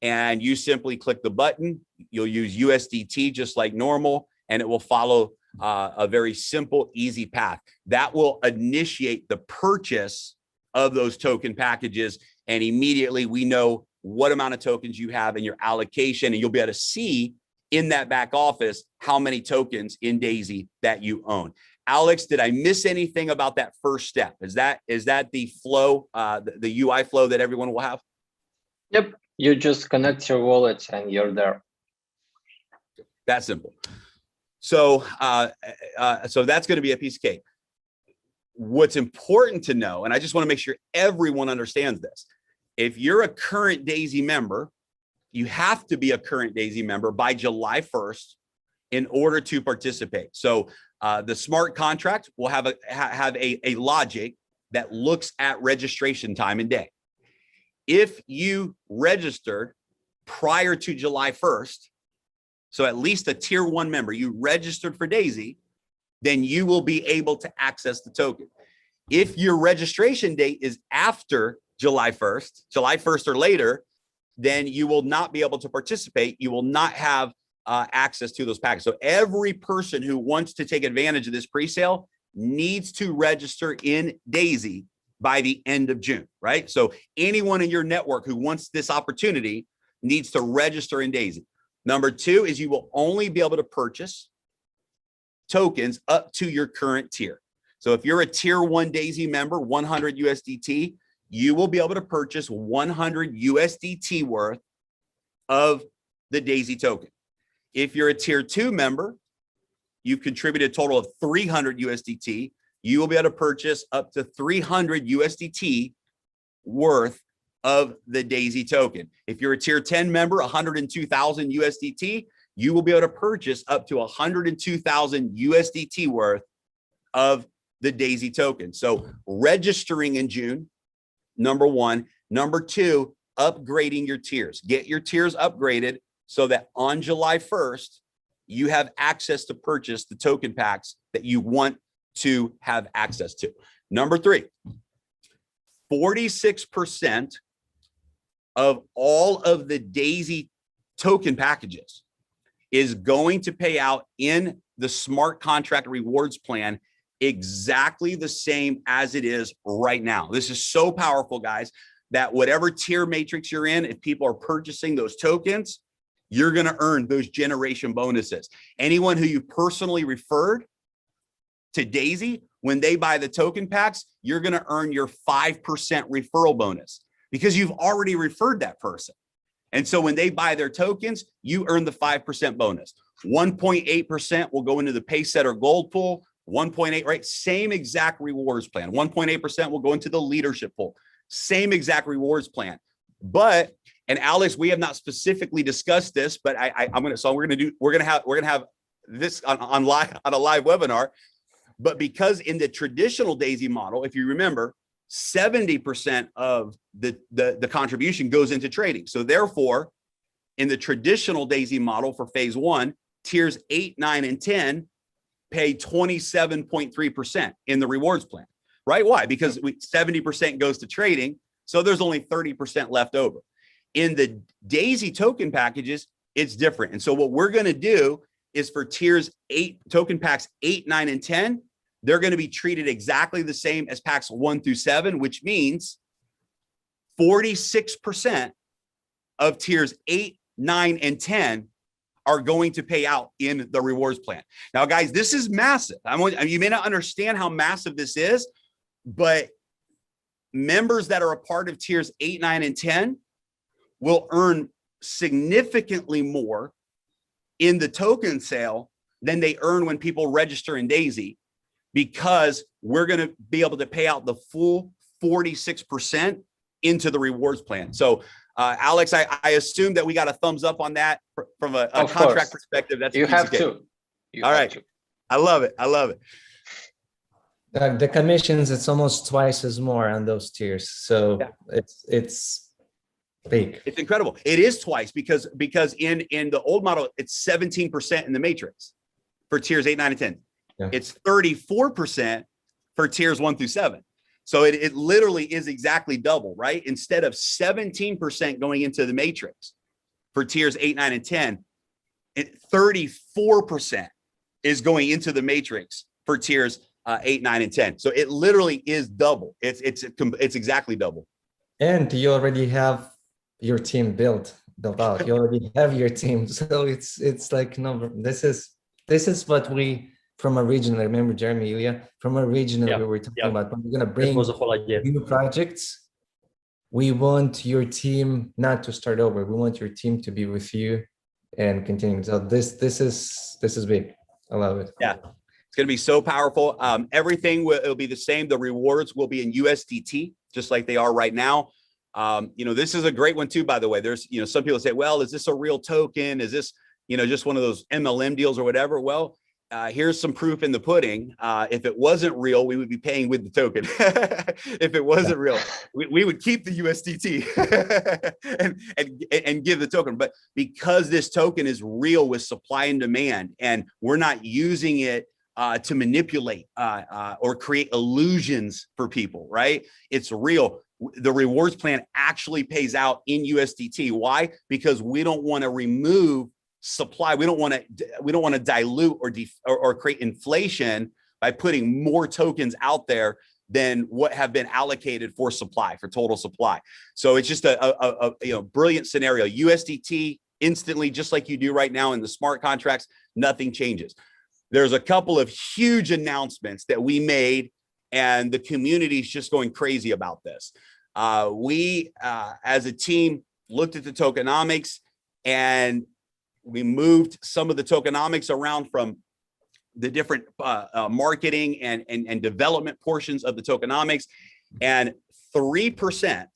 And you simply click the button. You'll use USDT just like normal, and it will follow a very simple, easy path that will initiate the purchase of those token packages. And immediately we know what amount of tokens you have in your allocation, and you'll be able to see in that back office how many tokens in Daisy that you own. Alex, did I miss anything about that first step? Is that the flow, the UI flow that everyone will have? Yep, you just connect your wallet and you're there. That simple. So, so that's going to be a piece of cake. What's important to know, and I just want to make sure everyone understands this. If you're a current Daisy member, you have to be a current Daisy member by July 1st in order to participate. So the smart contract will have a logic that looks at registration time and day. If you registered prior to July 1st, so at least a tier 1 member, you registered for Daisy, then you will be able to access the token. If your registration date is after July 1st or later, then you will not be able to participate. You will not have access to those packages. So every person who wants to take advantage of this pre-sale needs to register in Daisy by the end of June, right? So anyone in your network who wants this opportunity needs to register in Daisy. Number 2 is you will only be able to purchase tokens up to your current tier. So if you're a tier 1 Daisy member, 100 USDT, you will be able to purchase 100 USDT worth of the Daisy token. If you're a tier 2 member, you've contributed a total of 300 USDT, you will be able to purchase up to 300 USDT worth of the Daisy token. If you're a tier 10 member, 102,000 USDT, you will be able to purchase up to 102,000 USDT worth of the Daisy token. So registering in June, number 1. Number 2, upgrading your tiers. Get your tiers upgraded so that on July 1st, you have access to purchase the token packs that you want to have access to. Number 3, 46% of all of the Daisy token packages is going to pay out in the smart contract rewards plan exactly the same as it is right now. This is so powerful, guys, that whatever tier matrix you're in, if people are purchasing those tokens, you're going to earn those generation bonuses. Anyone who you personally referred to Daisy, when they buy the token packs, you're going to earn your 5% referral bonus because you've already referred that person. And so when they buy their tokens, you earn the 5% bonus. 1.8% will go into the Paysetter Gold Pool. 1.8, right? Same exact rewards plan. 1.8% will go into the leadership pool. Same exact rewards plan. But, and Alex, we have not specifically discussed this, but we're gonna have this on a live webinar. But because in the traditional Daisy model, if you remember, 70% of the contribution goes into trading. So therefore, in the traditional Daisy model for phase 1, tiers 8, 9, and 10 pay 27.3% in the rewards plan, right? Why? Because 70% goes to trading, so there's only 30% left over. In the Daisy token packages, it's different. And so what we're going to do is for tiers 8, token packs 8, 9, and 10, they're going to be treated exactly the same as packs 1 through 7, which means 46% of tiers 8, 9, and 10 are going to pay out in the rewards plan. Now, guys, this is massive. You may not understand how massive this is, but members that are a part of tiers 8, 9, and 10 will earn significantly more in the token sale than they earn when people register in Daisy, because we're going to be able to pay out the full 46% into the rewards plan. So, Alex, I assume that we got a thumbs up on that from a contract perspective. That's you have to. All right. I love it. I love it. The commissions, it's almost twice as more on those tiers. So yeah. It's big. It's incredible. It is twice because in the old model, it's 17% in the matrix for tiers 8, 9, and 10. Yeah. It's 34% for tiers 1 through 7. So it literally is exactly double, right? Instead of 17% going into the matrix for tiers 8, 9, and 10, 34% is going into the matrix for tiers 8, 9, and 10. So it literally is double. It's exactly double. And you already have your team built out. You already have your team. So it's like, no, this is what we, from original, I remember Jeremy, Ilya, from original, we were talking about when we're going to bring was the whole idea. new projects. We want your team not to start over. We want your team to be with you and continue. So this is big. I love it. Yeah, it's going to be so powerful. Everything it'll be the same. The rewards will be in USDT, just like they are right now. This is a great one too, by the way. There's, some people say, well, is this a real token? Is this, just one of those MLM deals or whatever? Well, here's some proof in the pudding. If it wasn't real, we would be paying with the token. If it wasn't real, we would keep the USDT and give the token. But because this token is real with supply and demand, and we're not using it to manipulate or create illusions for people, right? It's real. The rewards plan actually pays out in USDT. Why? Because we don't want to remove supply. We don't want to dilute or create inflation by putting more tokens out there than what have been allocated for supply, for total supply. So it's just a brilliant scenario. USDT instantly, just like you do right now in the smart contracts, nothing changes. There's a couple of huge announcements that we made, and the community is just going crazy about this. We, as a team, looked at the tokenomics, and we moved some of the tokenomics around from the different marketing and development portions of the tokenomics, and 3%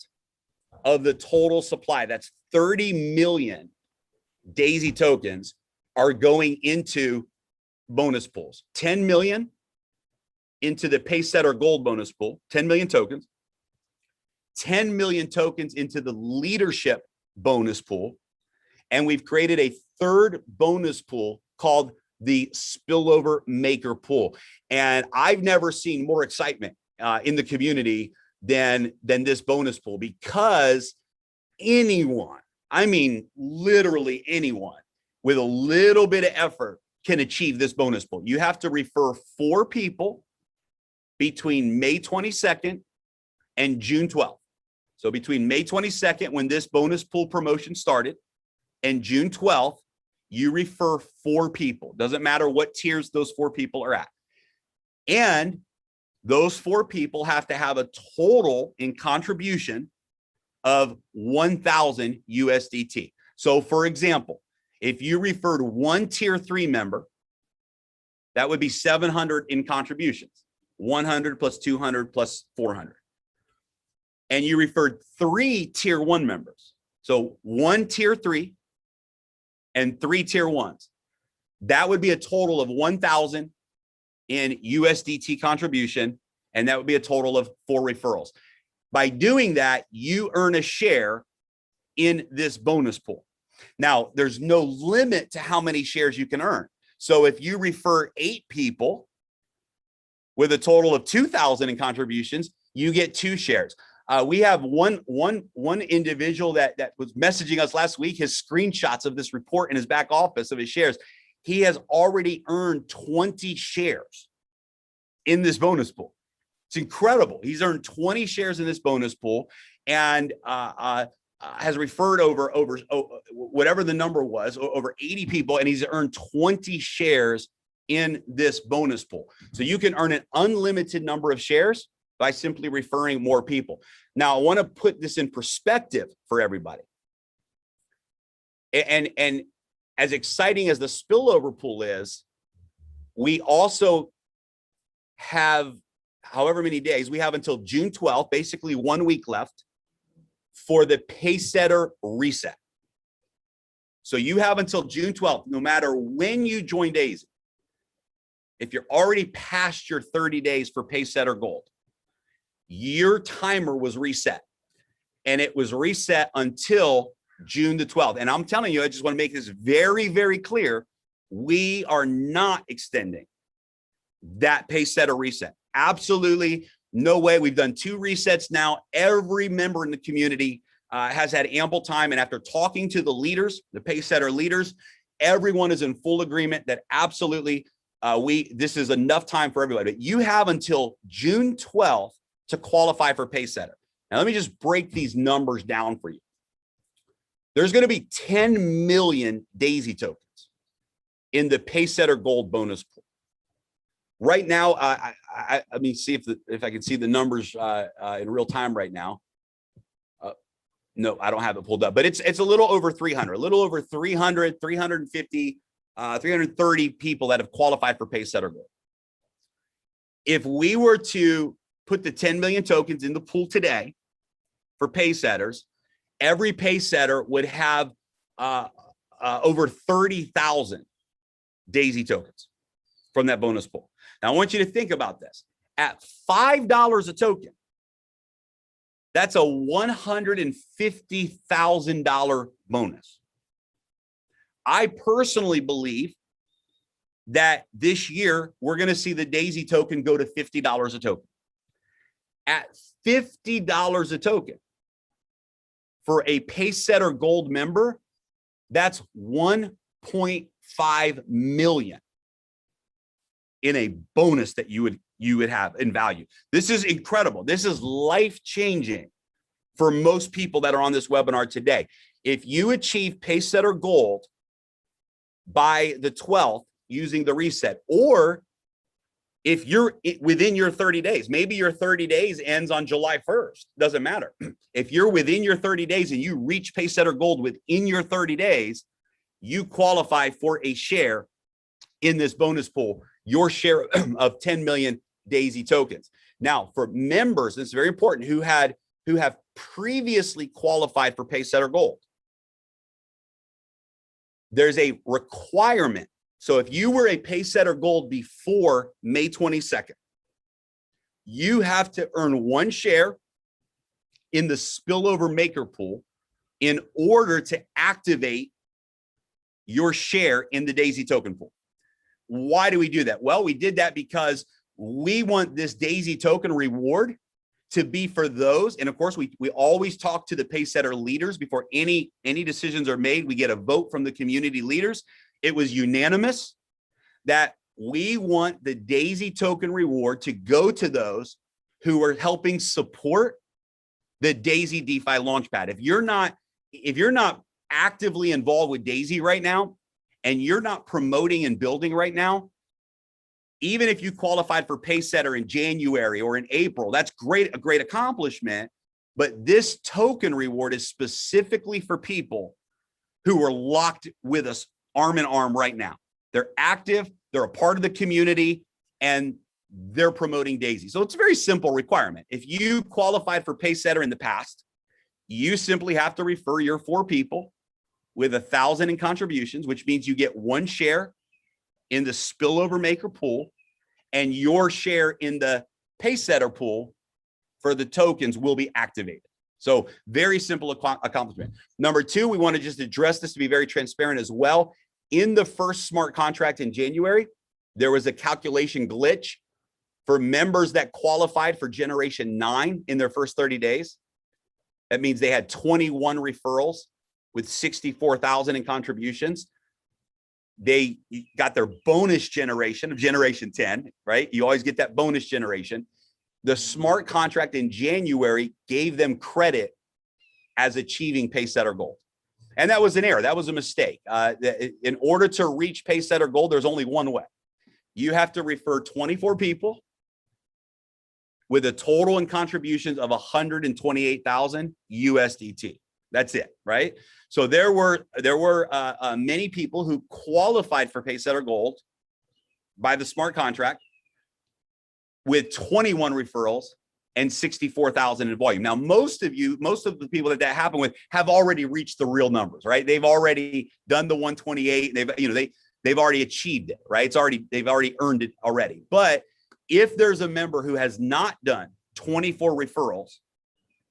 of the total supply, that's 30 million Daisy tokens, are going into bonus pools. 10 million into the Pacesetter Gold bonus pool, 10 million tokens, 10 million tokens into the leadership bonus pool. And we've created a third bonus pool called the Spillover Maker Pool. And I've never seen more excitement in the community than this bonus pool, because anyone, I mean, literally anyone with a little bit of effort can achieve this bonus pool. You have to refer 4 people between May 22nd and June 12th. So between May 22nd, when this bonus pool promotion started, and June 12th, you refer 4 people. Doesn't matter what tiers those 4 people are at. And those 4 people have to have a total in contribution of 1,000 USDT. So for example, if you referred 1 tier 3 member, that would be 700 in contributions, 100 plus 200 plus 400. And you referred 3 tier 1 members. So 1 tier 3 and 3 tier 1s. That would be a total of 1,000 in USDT contribution, and that would be a total of 4 referrals. By doing that, you earn a share in this bonus pool. Now, there's no limit to how many shares you can earn. So if you refer 8 people with a total of 2,000 in contributions, you get 2 shares. We have one individual that was messaging us last week, his screenshots of this report in his back office of his shares. He has already earned 20 shares in this bonus pool. It's incredible. He's earned 20 shares in this bonus pool, and has referred over whatever the number was, over 80 people, and he's earned 20 shares in this bonus pool. So you can earn an unlimited number of shares by simply referring more people. Now, I want to put this in perspective for everybody. And as exciting as the spillover pool is, we also have however many days, we have until June 12th, basically 1 week left for the Pacesetter reset. So you have until June 12th, no matter when you join Daisy. If you're already past your 30 days for Pacesetter Gold, your timer was reset, and it was reset until June the 12th. And I'm telling you, I just want to make this very, very clear. We are not extending that Pacesetter reset. Absolutely no way. We've done 2 resets now. Every member in the community has had ample time. And after talking to the leaders, the Pacesetter leaders, everyone is in full agreement that absolutely this is enough time for everybody, but you have until June 12th to qualify for Pacesetter. Now, let me just break these numbers down for you. There's going to be 10 million Daisy tokens in the Pacesetter Gold bonus pool. Right now, let me see if I can see the numbers in real time right now. No, I don't have it pulled up, but it's a little over 300, a little over 300, 350, 330 people that have qualified for Pacesetter Gold. If we were to put the 10 million tokens in the pool today for Pacesetters, every Pacesetter would have over 30,000 Daisy tokens from that bonus pool. Now, I want you to think about this. At $5 a token, that's a $150,000 bonus. I personally believe that this year we're going to see the Daisy token go to $50 a token. At $50 a token for a Pacesetter Gold member, that's 1.5 million in a bonus that you would have in value. This is incredible. This is life-changing for most people that are on this webinar today. If you achieve Pacesetter Gold by the 12th using the reset, or if you're within your 30 days, maybe your 30 days ends on July 1st, doesn't matter. If you're within your 30 days and you reach Pacesetter Gold within your 30 days, you qualify for a share in this bonus pool, your share of 10 million Daisy tokens. Now, for members, this is very important, who have previously qualified for Pacesetter Gold, there's a requirement. So if you were a Pacesetter Gold before May 22nd, you have to earn 1 share in the spillover maker pool in order to activate your share in the Daisy token pool. Why do we do that? Well, we did that because we want this Daisy token reward to be for those. And of course, we always talk to the Pacesetter leaders before any decisions are made. We get a vote from the community leaders. It was unanimous that we want the Daisy token reward to go to those who are helping support the Daisy DeFi Launchpad. If you're not actively involved with Daisy right now, and you're not promoting and building right now, even if you qualified for Pacesetter in January or in April, that's great, a great accomplishment. But this token reward is specifically for people who are locked with us arm in arm right now. They're active, they're a part of the community, and they're promoting Daisy. So it's a very simple requirement. If you qualified for Pacesetter in the past, you simply have to refer your 4 people with 1,000 in contributions, which means you get 1 share in the spillover maker pool, and your share in the Pacesetter pool for the tokens will be activated. So very simple accomplishment. Number 2, we want to just address this to be very transparent as well. In the first smart contract in January, there was a calculation glitch for members that qualified for generation 9 in their first 30 days. That means they had 21 referrals with 64,000 in contributions. They got their bonus generation of generation 10, right? You always get that bonus generation. The smart contract in January gave them credit as achieving Pacesetter Gold. And that was an error. That was a mistake. In order to reach Pacesetter Gold, there's only one way. You have to refer 24 people with a total in contributions of 128,000 USDT. That's it, right? So there were many people who qualified for Pacesetter Gold by the smart contract with 21 referrals and 64,000 in volume. Now, most of the people that happened with have already reached the real numbers, right? They've already done the 128. They've already achieved it, right? They've already earned it already. But if there's a member who has not done 24 referrals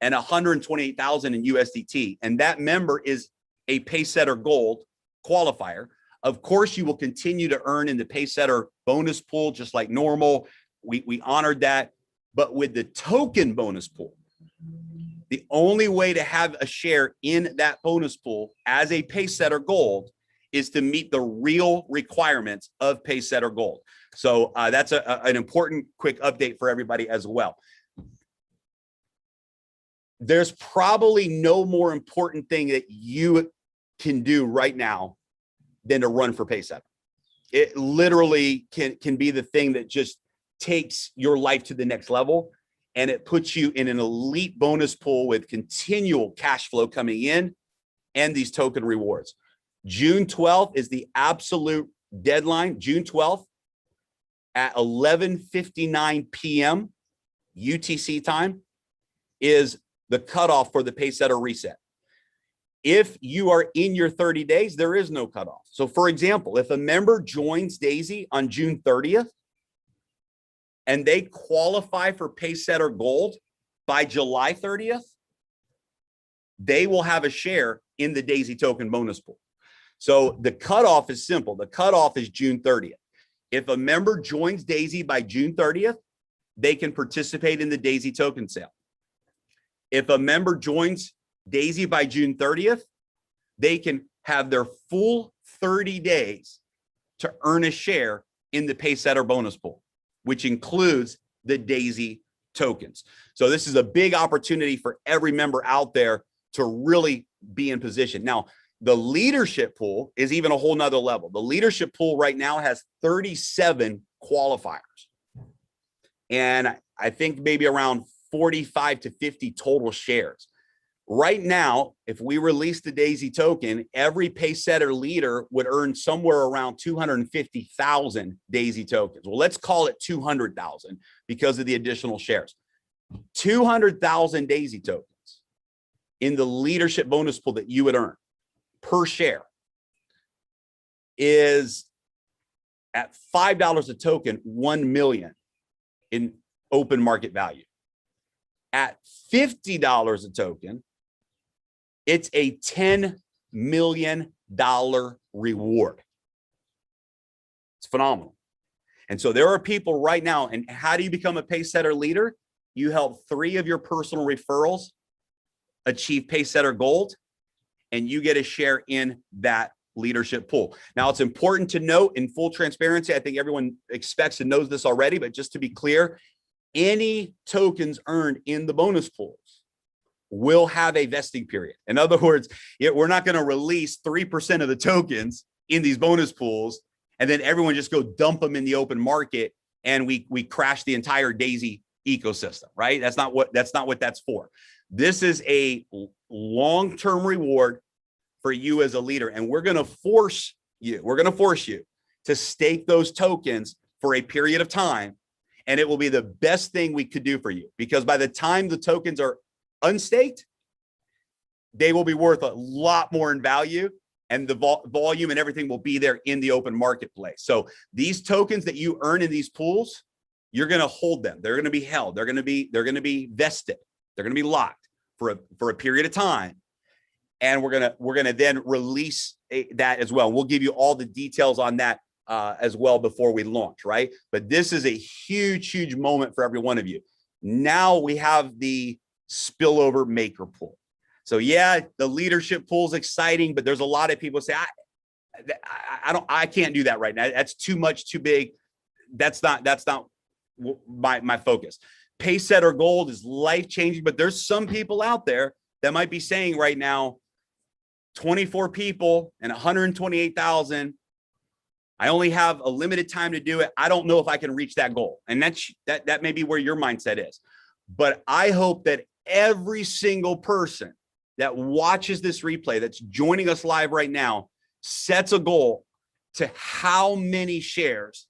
and 128,000 in USDT, and that member is a Pacesetter Gold qualifier, of course you will continue to earn in the Pacesetter bonus pool just like normal. We honored that. But with the token bonus pool, the only way to have a share in that bonus pool as a Pacesetter Gold is to meet the real requirements of Pacesetter Gold. So that's an important quick update for everybody as well. There's probably no more important thing that you can do right now than to run for Pacesetter. It literally can be the thing that just takes your life to the next level, and it puts you in an elite bonus pool with continual cash flow coming in and these token rewards. June 12th is the absolute deadline. June 12th at 11:59 p.m. UTC time is the cutoff for the Pacesetter reset. If you are in your 30 days, there is no cutoff. So for example, if a member joins Daisy on June 30th and they qualify for Pacesetter Gold by July 30th, they will have a share in the Daisy token bonus pool. So the cutoff is simple. The cutoff is June 30th. If a member joins Daisy by June 30th, they can participate in the Daisy token sale. If a member joins Daisy by June 30th, they can have their full 30 days to earn a share in the Pacesetter bonus pool, which includes the Daisy tokens. So this is a big opportunity for every member out there to really be in position. Now, the leadership pool is even a whole nother level. The leadership pool right now has 37 qualifiers. And I think maybe around 45 to 50 total shares. Right now, if we release the Daisy token, every Pacesetter leader would earn somewhere around 250,000 Daisy tokens. Well, let's call it 200,000 because of the additional shares. 200,000 Daisy tokens in the leadership bonus pool that you would earn per share is at $5 a token, 1 million in open market value. At $50 a token, it's a $10 million reward. It's phenomenal. And so there are people right now, and how do you become a Pacesetter leader? You help 3 of your personal referrals achieve Pacesetter Gold, and you get a share in that leadership pool. Now, it's important to note, in full transparency, I think everyone expects and knows this already, but just to be clear, any tokens earned in the bonus pools will have a vesting period. In other words, we're not going to release 3% of the tokens in these bonus pools and then everyone just go dump them in the open market and we crash the entire Daisy ecosystem, right? That's not what that's for. This is a long-term reward for you as a leader, and we're going to force you to stake those tokens for a period of time. And it will be the best thing we could do for you, because by the time the tokens are unstaked, they will be worth a lot more in value, and the volume and everything will be there in the open marketplace. So these tokens that you earn in these pools, you're going to hold them. They're going to be held. They're going to be vested. They're going to be locked for a period of time. And we're going to then release that as well. We'll give you all the details on that as well before we launch, right? But this is a huge, huge moment for every one of you. Now we have the spillover maker pool. So yeah, the leadership pool is exciting, but there's a lot of people say, I can't do that right now. That's too much, too big. That's not my focus. Pacesetter Gold is life-changing, but there's some people out there that might be saying right now, 24 people and 128,000. I only have a limited time to do it. I don't know if I can reach that goal. And that may be where your mindset is. But I hope that every single person that watches this replay, that's joining us live right now, sets a goal to how many shares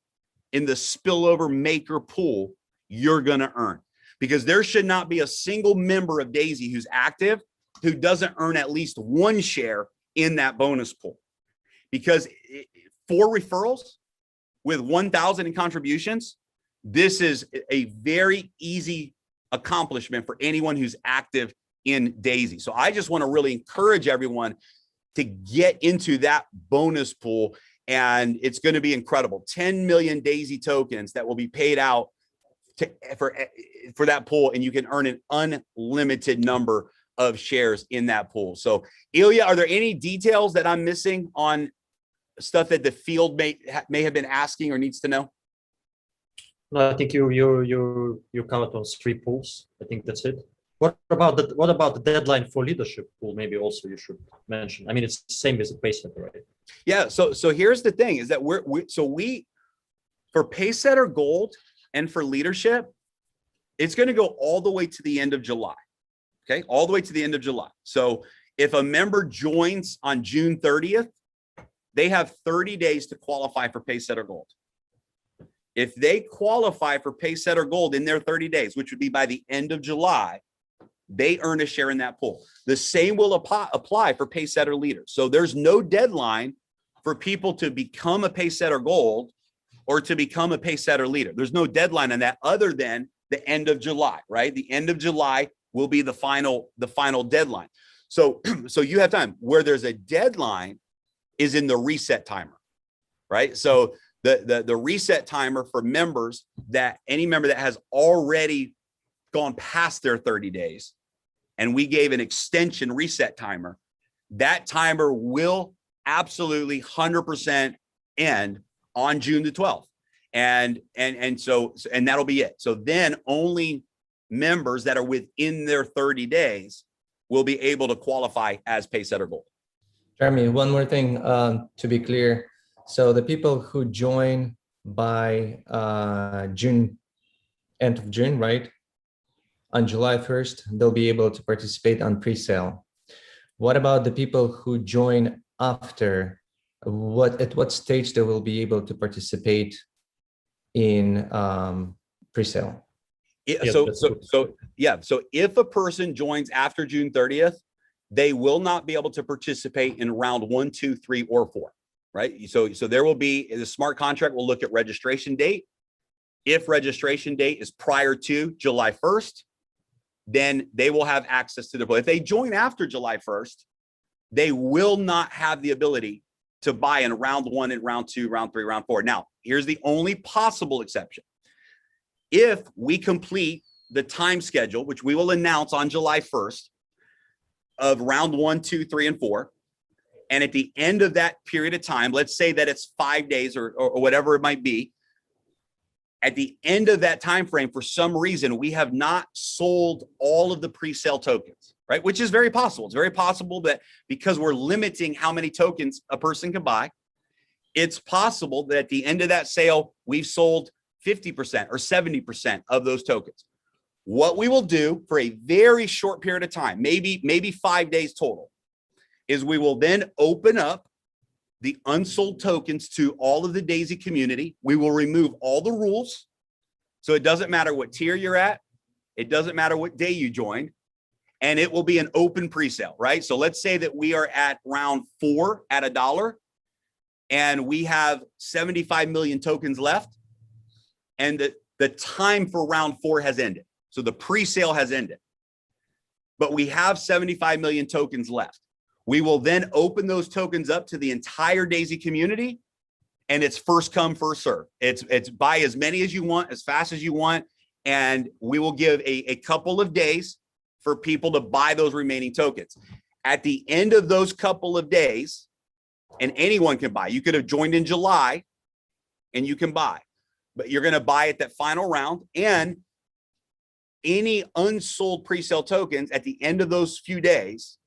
in the spillover maker pool you're going to earn. Because there should not be a single member of Daisy who's active who doesn't earn at least 1 share in that bonus pool. Because 4 referrals with 1,000 in contributions, this is a very easy accomplishment for anyone who's active in Daisy. So I just want to really encourage everyone to get into that bonus pool, and it's going to be incredible. 10 million Daisy tokens that will be paid out for that pool, and you can earn an unlimited number of shares in that pool. So Ilya, are there any details that I'm missing on stuff that the field may have been asking or needs to know? No, I think you covered on 3 pools. I think that's it. What about the deadline for leadership pool? Maybe also you should mention. I mean, it's the same as the Pacesetter, right? Yeah. So here's the thing: is that we for Pacesetter Gold and for leadership, it's going to go all the way to the end of July. Okay, all the way to the end of July. So if a member joins on June 30th, they have 30 days to qualify for Pacesetter Gold. If they qualify for Pacesetter Gold in their 30 days, which would be by the end of July, they earn a share in that pool. The same will apply for Pacesetter leaders. So there's no deadline for people to become a Pacesetter Gold or to become a Pacesetter leader. There's no deadline on that other than the end of July, right? The end of July will be the final deadline. So you have time. Where there's a deadline is in the reset timer, right? So the reset timer for members, that any member that has already gone past their 30 days, and we gave an extension reset timer, that timer will absolutely 100% end on June the 12th. And that'll be it. So then only members that are within their 30 days will be able to qualify as Pacesetter Gold. Jeremy, one more thing to be clear. So the people who join by end of June, right? On July 1st, they'll be able to participate on pre-sale. What about the people who join after? At what stage they will be able to participate in pre-sale? So if a person joins after June 30th, they will not be able to participate in round 1, 2, 3, or 4, right? So there will be, the smart contract will look at registration date. If registration date is prior to July 1st, then they will have access to the pool. If they join after July 1st, they will not have the ability to buy in round 1 and round 2, round 3, round 4. Now, here's the only possible exception. If we complete the time schedule, which we will announce on July 1st, of round 1, 2, 3, and 4, and at the end of that period of time, let's say that it's 5 days or whatever it might be, at the end of that time frame, for some reason, we have not sold all of the pre-sale tokens, right? Which is very possible. It's very possible that because we're limiting how many tokens a person can buy, it's possible that at the end of that sale, we've sold 50% or 70% of those tokens. What we will do for a very short period of time, maybe 5 days total, is we will then open up the unsold tokens to all of the Daisy community. We will remove all the rules. So it doesn't matter what tier you're at. It doesn't matter what day you joined. And it will be an open pre-sale, right? So let's say that we are at round 4 at $1 and we have 75 million tokens left. And the time for round 4 has ended. So the pre-sale has ended. But we have 75 million tokens left. We will then open those tokens up to the entire Daisy community, and it's first come, first serve. It's buy as many as you want, as fast as you want, and we will give a couple of days for people to buy those remaining tokens. At the end of those couple of days, and anyone can buy. You could have joined in July, and you can buy, but you're going to buy at that final round, and any unsold pre-sale tokens at the end of those few days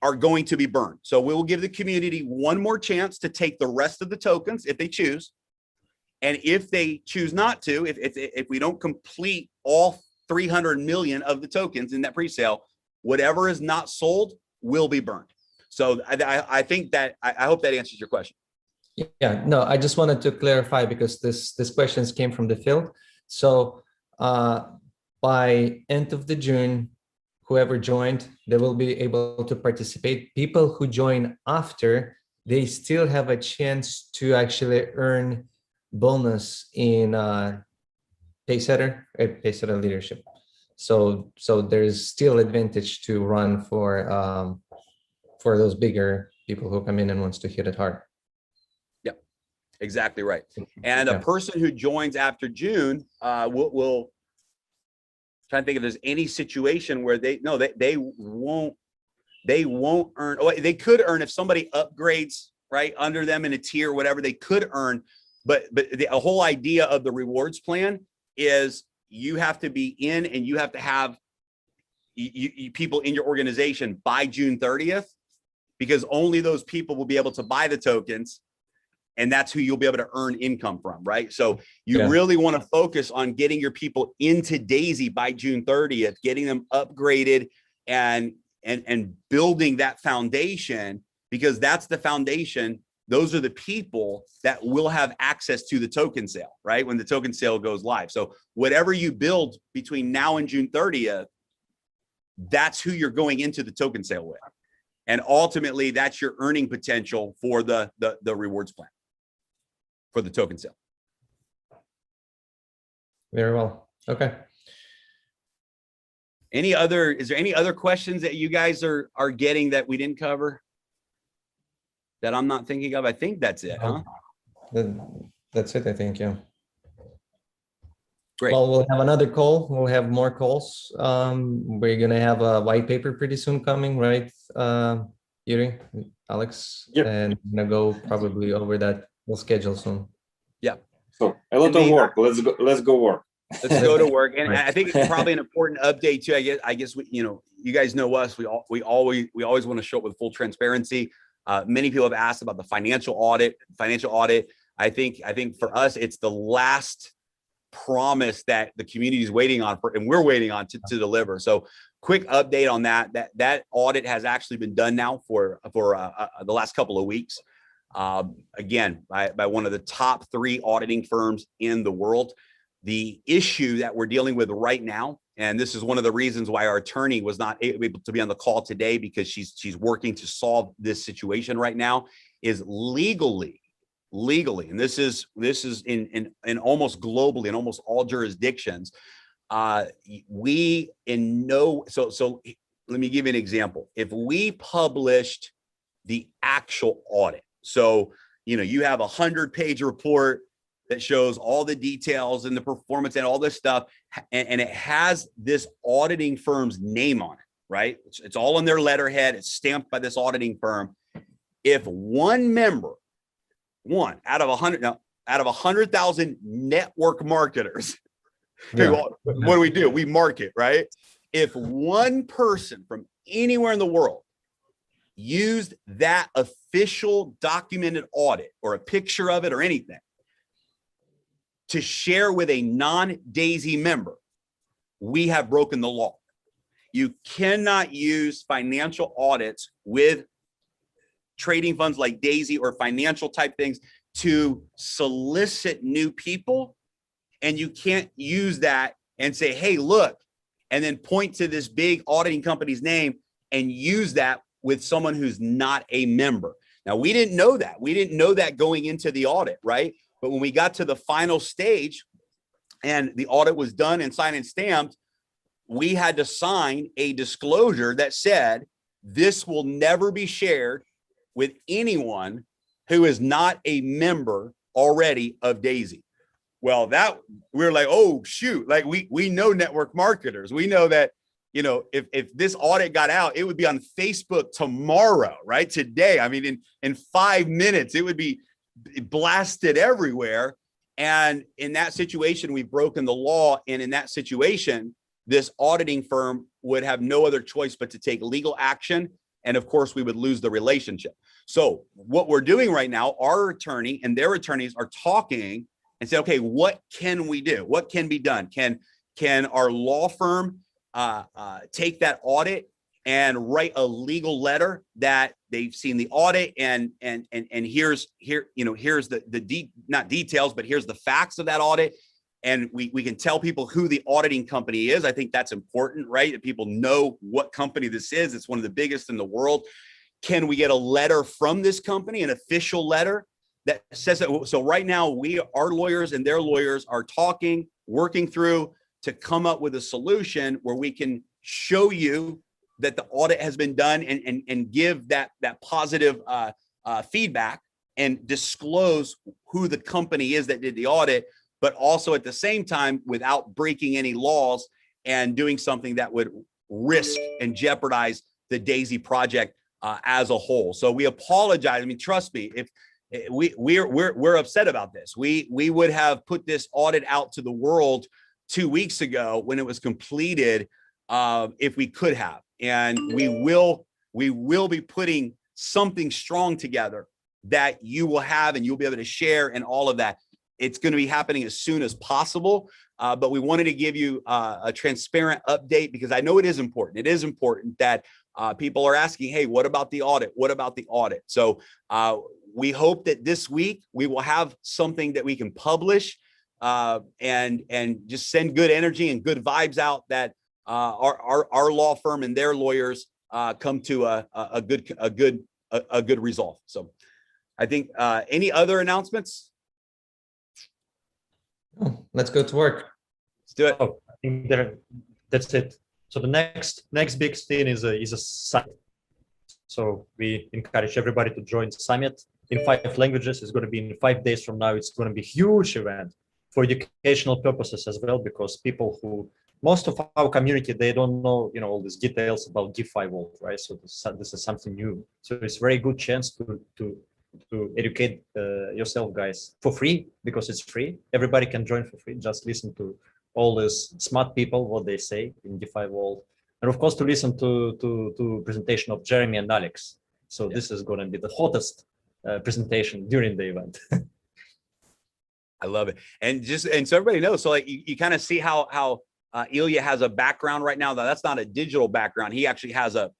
are going to be burned. So we will give the community one more chance to take the rest of the tokens if they choose. And if they choose not to, if we don't complete all 300 million of the tokens in that pre-sale, whatever is not sold will be burned. So I think that, I hope that answers your question. Yeah, no, I just wanted to clarify because this questions came from the field. So by end of the June, whoever joined, they will be able to participate. People who join after, they still have a chance to actually earn bonus in Pacesetter leadership. So there's still advantage to run for those bigger people who come in and wants to hit it hard. Yeah, exactly right. And a person who joins after June will trying to think if there's any situation where they won't earn. Oh, they could earn if somebody upgrades right under them in a tier, whatever, they could earn. But the whole idea of the rewards plan is you have to be in and you have to have people in your organization by June 30th, because only those people will be able to buy the tokens, and that's who you'll be able to earn income from, right? So you really want to focus on getting your people into Daisy by June 30th, getting them upgraded and building that foundation, because that's the foundation. Those are the people that will have access to the token sale, right? When the token sale goes live. So whatever you build between now and June 30th, that's who you're going into the token sale with. And ultimately that's your earning potential for the rewards plan for the token sale. Very well. Okay. Is there any other questions that you guys are getting that we didn't cover that I'm not thinking of? I think that's it, huh? That's it, I think, yeah. Great. Well, we'll have another call. We'll have more calls. We're gonna have a white paper pretty soon coming, right? Yuri, Alex, Yep. And we're gonna go probably over that. We'll schedule soon. Yeah. So a lot of work. Let's go work. Let's go to work. And Right. I think it's probably an important update too. I guess we, you guys know us. We always want to show up with full transparency. Many people have asked about the financial audit. I think for us, it's the last promise that the community is waiting on and we're waiting on to deliver. So quick update on that. That audit has actually been done now for the last couple of weeks. Again, by one of the top 3 auditing firms in the world. The issue that we're dealing with right now, and this is one of the reasons why our attorney was not able to be on the call today, because she's working to solve this situation right now, is legally, and this is in almost globally, in almost all jurisdictions. So let me give you an example. If we published the actual audit, so you have a 100-page report that shows all the details and the performance and all this stuff, and it has this auditing firm's name on it, right? It's all in their letterhead. It's stamped by this auditing firm. If one member, out of 100,000 network marketers, what do? We market, right? If one person from anywhere in the world used that official documented audit or a picture of it or anything to share with a non-Daisy member, we have broken the law. You cannot use financial audits with trading funds like Daisy or financial type things to solicit new people. And you can't use that and say, hey, look, and then point to this big auditing company's name and use that with someone who's not a member. Now, we didn't know that. We didn't know that going into the audit, right? But when we got to the final stage and the audit was done and signed and stamped, we had to sign a disclosure that said, this will never be shared with anyone who is not a member already of Daisy. Well, that we're like, oh, shoot, like we know network marketers. We know that, if this audit got out, it would be on Facebook tomorrow, right? Today, I mean, in 5 minutes, it would be blasted everywhere. And in that situation, we've broken the law. And in that situation, this auditing firm would have no other choice but to take legal action. And of course, we would lose the relationship. So what we're doing right now, our attorney and their attorneys are talking and say, okay, what can we do? What can be done? Can our law firm take that audit and write a legal letter that they've seen the audit and here's the not details, but here's the facts of that audit. And we can tell people who the auditing company is. I think that's important, right? That people know what company this is. It's one of the biggest in the world. Can we get a letter from this company, an official letter that says that? So right now, our lawyers and their lawyers are talking, working through to come up with a solution where we can show you that the audit has been done and give that positive feedback and disclose who the company is that did the audit, but also at the same time, without breaking any laws and doing something that would risk and jeopardize the Daisy project as a whole. So we apologize. I mean, trust me, if we're upset about this, we would have put this audit out to the world 2 weeks ago when it was completed, if we could have. And we will be putting something strong together that you will have and you'll be able to share and all of that. It's going to be happening as soon as possible. But we wanted to give you a transparent update because I know it is important. It is important that people are asking, hey, what about the audit? What about the audit? So we hope that this week we will have something that we can publish and just send good energy and good vibes out that our law firm and their lawyers come to a good resolve. So I think any other announcements? Oh, let's go to work. Let's do it. Oh, I think that's it. So the next big thing is a summit. So we encourage everybody to join the summit in 5 languages. It's going to be in 5 days from now. It's going to be a huge event for educational purposes as well, because most of our community, they don't know, all these details about DeFi world, right? So this is something new. So it's a very good chance to educate yourself, guys, for free, because it's free. Everybody can join for free. Just listen to all these smart people, what they say in DeFi world. And of course, to listen to presentation of Jeremy and Alex. So this is going to be the hottest presentation during the event. I love it. And so everybody knows, so like you kind of see how Ilya has a background right now. That's not a digital background. He actually has a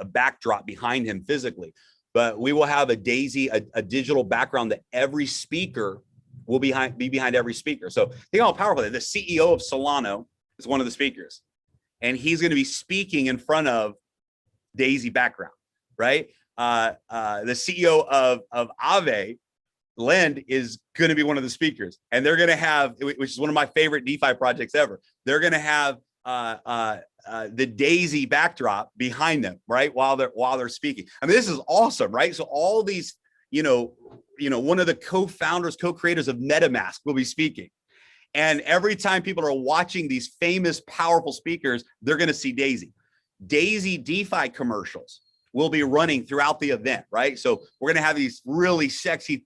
backdrop behind him physically. But we will have a digital background that every speaker will be behind every speaker. So think how powerful that is. The CEO of Solano is one of the speakers, and he's going to be speaking in front of Daisy background, right? The CEO of Aave, Lend, is going to be one of the speakers, and they're going to have, which is one of my favorite DeFi projects ever. They're going to have the Daisy backdrop behind them, right, while they're speaking. I mean, this is awesome, right? So all these, one of the co-founders, co-creators of MetaMask will be speaking, and every time people are watching these famous, powerful speakers, they're going to see Daisy. Daisy DeFi commercials will be running throughout the event, right? So we're going to have these really sexy,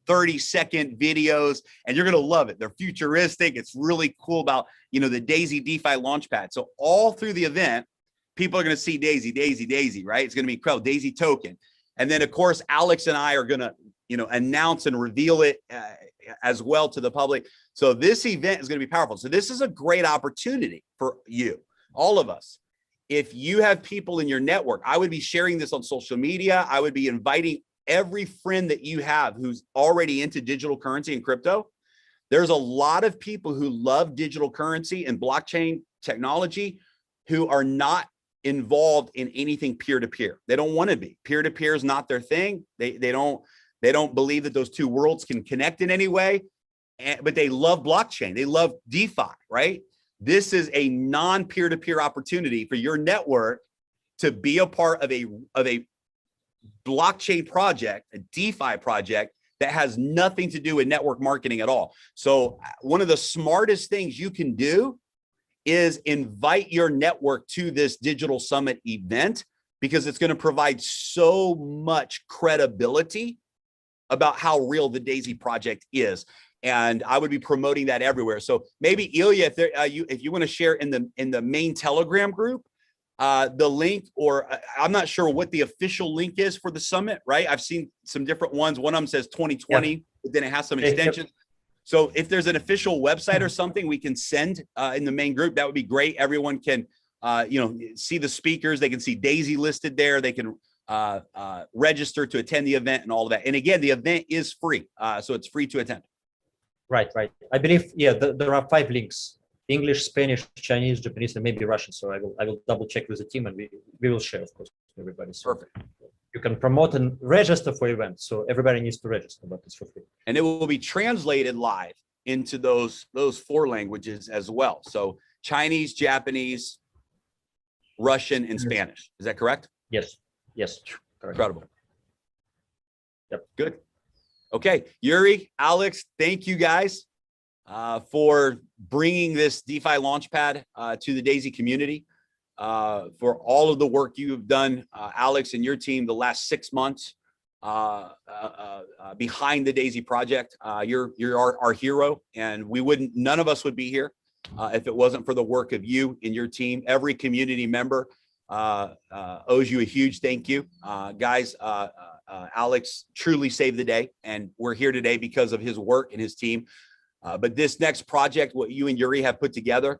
30-second videos, and you're going to love it. They're futuristic. It's really cool about, the Daisy DeFi Launchpad. So all through the event, people are going to see Daisy, Daisy, Daisy, right? It's going to be incredible. Daisy token. And then, of course, Alex and I are going to, announce and reveal it as well to the public. So this event is going to be powerful. So this is a great opportunity for you, all of us. If you have people in your network, I would be sharing this on social media. I would be inviting every friend that you have who's already into digital currency and crypto. There's a lot of people who love digital currency and blockchain technology who are not involved in anything peer-to-peer. They don't want to be. Peer-to-peer is not their thing. They don't believe that those two worlds can connect in any way, but they love blockchain. They love DeFi, right? This is a non-peer-to-peer opportunity for your network to be a part of a blockchain project, a DeFi project that has nothing to do with network marketing at all. So one of the smartest things you can do is invite your network to this digital summit event, because it's going to provide so much credibility about how real the Daisy project is. And I would be promoting that everywhere. So maybe Ilya, if you want to share in the main Telegram group, the link, or I'm not sure what the official link is for the summit, right? I've seen some different ones. One of them says 2020, but then it has some extensions. So if there's an official website or something we can send in the main group, that would be great. Everyone can, see the speakers. They can see Daisy listed there. They can register to attend the event and all of that. And again, the event is free. So it's free to attend. Right. I believe, there are 5 links: English, Spanish, Chinese, Japanese, and maybe Russian. So I will double check with the team, and we will share, of course, with everybody. So perfect. You can promote and register for events. So everybody needs to register, but it's for free. And it will be translated live into those 4 languages as well. So Chinese, Japanese, Russian, and Spanish. Is that correct? Yes. Correct. Incredible. Yep. Good. Okay, Yuri, Alex, thank you guys for bringing this DeFi Launchpad to the Daisy community, for all of the work you have done, Alex and your team, the last 6 months behind the Daisy project. You're our hero, and none of us would be here if it wasn't for the work of you and your team. Every community member owes you a huge thank you. Guys, Alex truly saved the day, and we're here today because of his work and his team. But this next project, what you and Yuri have put together,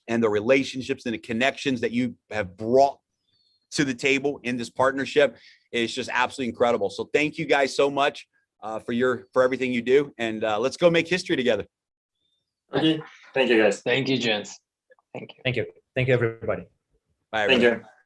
and the relationships and the connections that you have brought to the table in this partnership is just absolutely incredible. So thank you guys so much for everything you do, and let's go make history together. Okay, thank you guys. Thank you, gents. Thank you. Thank you. Thank you, everybody. Bye, Thank everybody. you.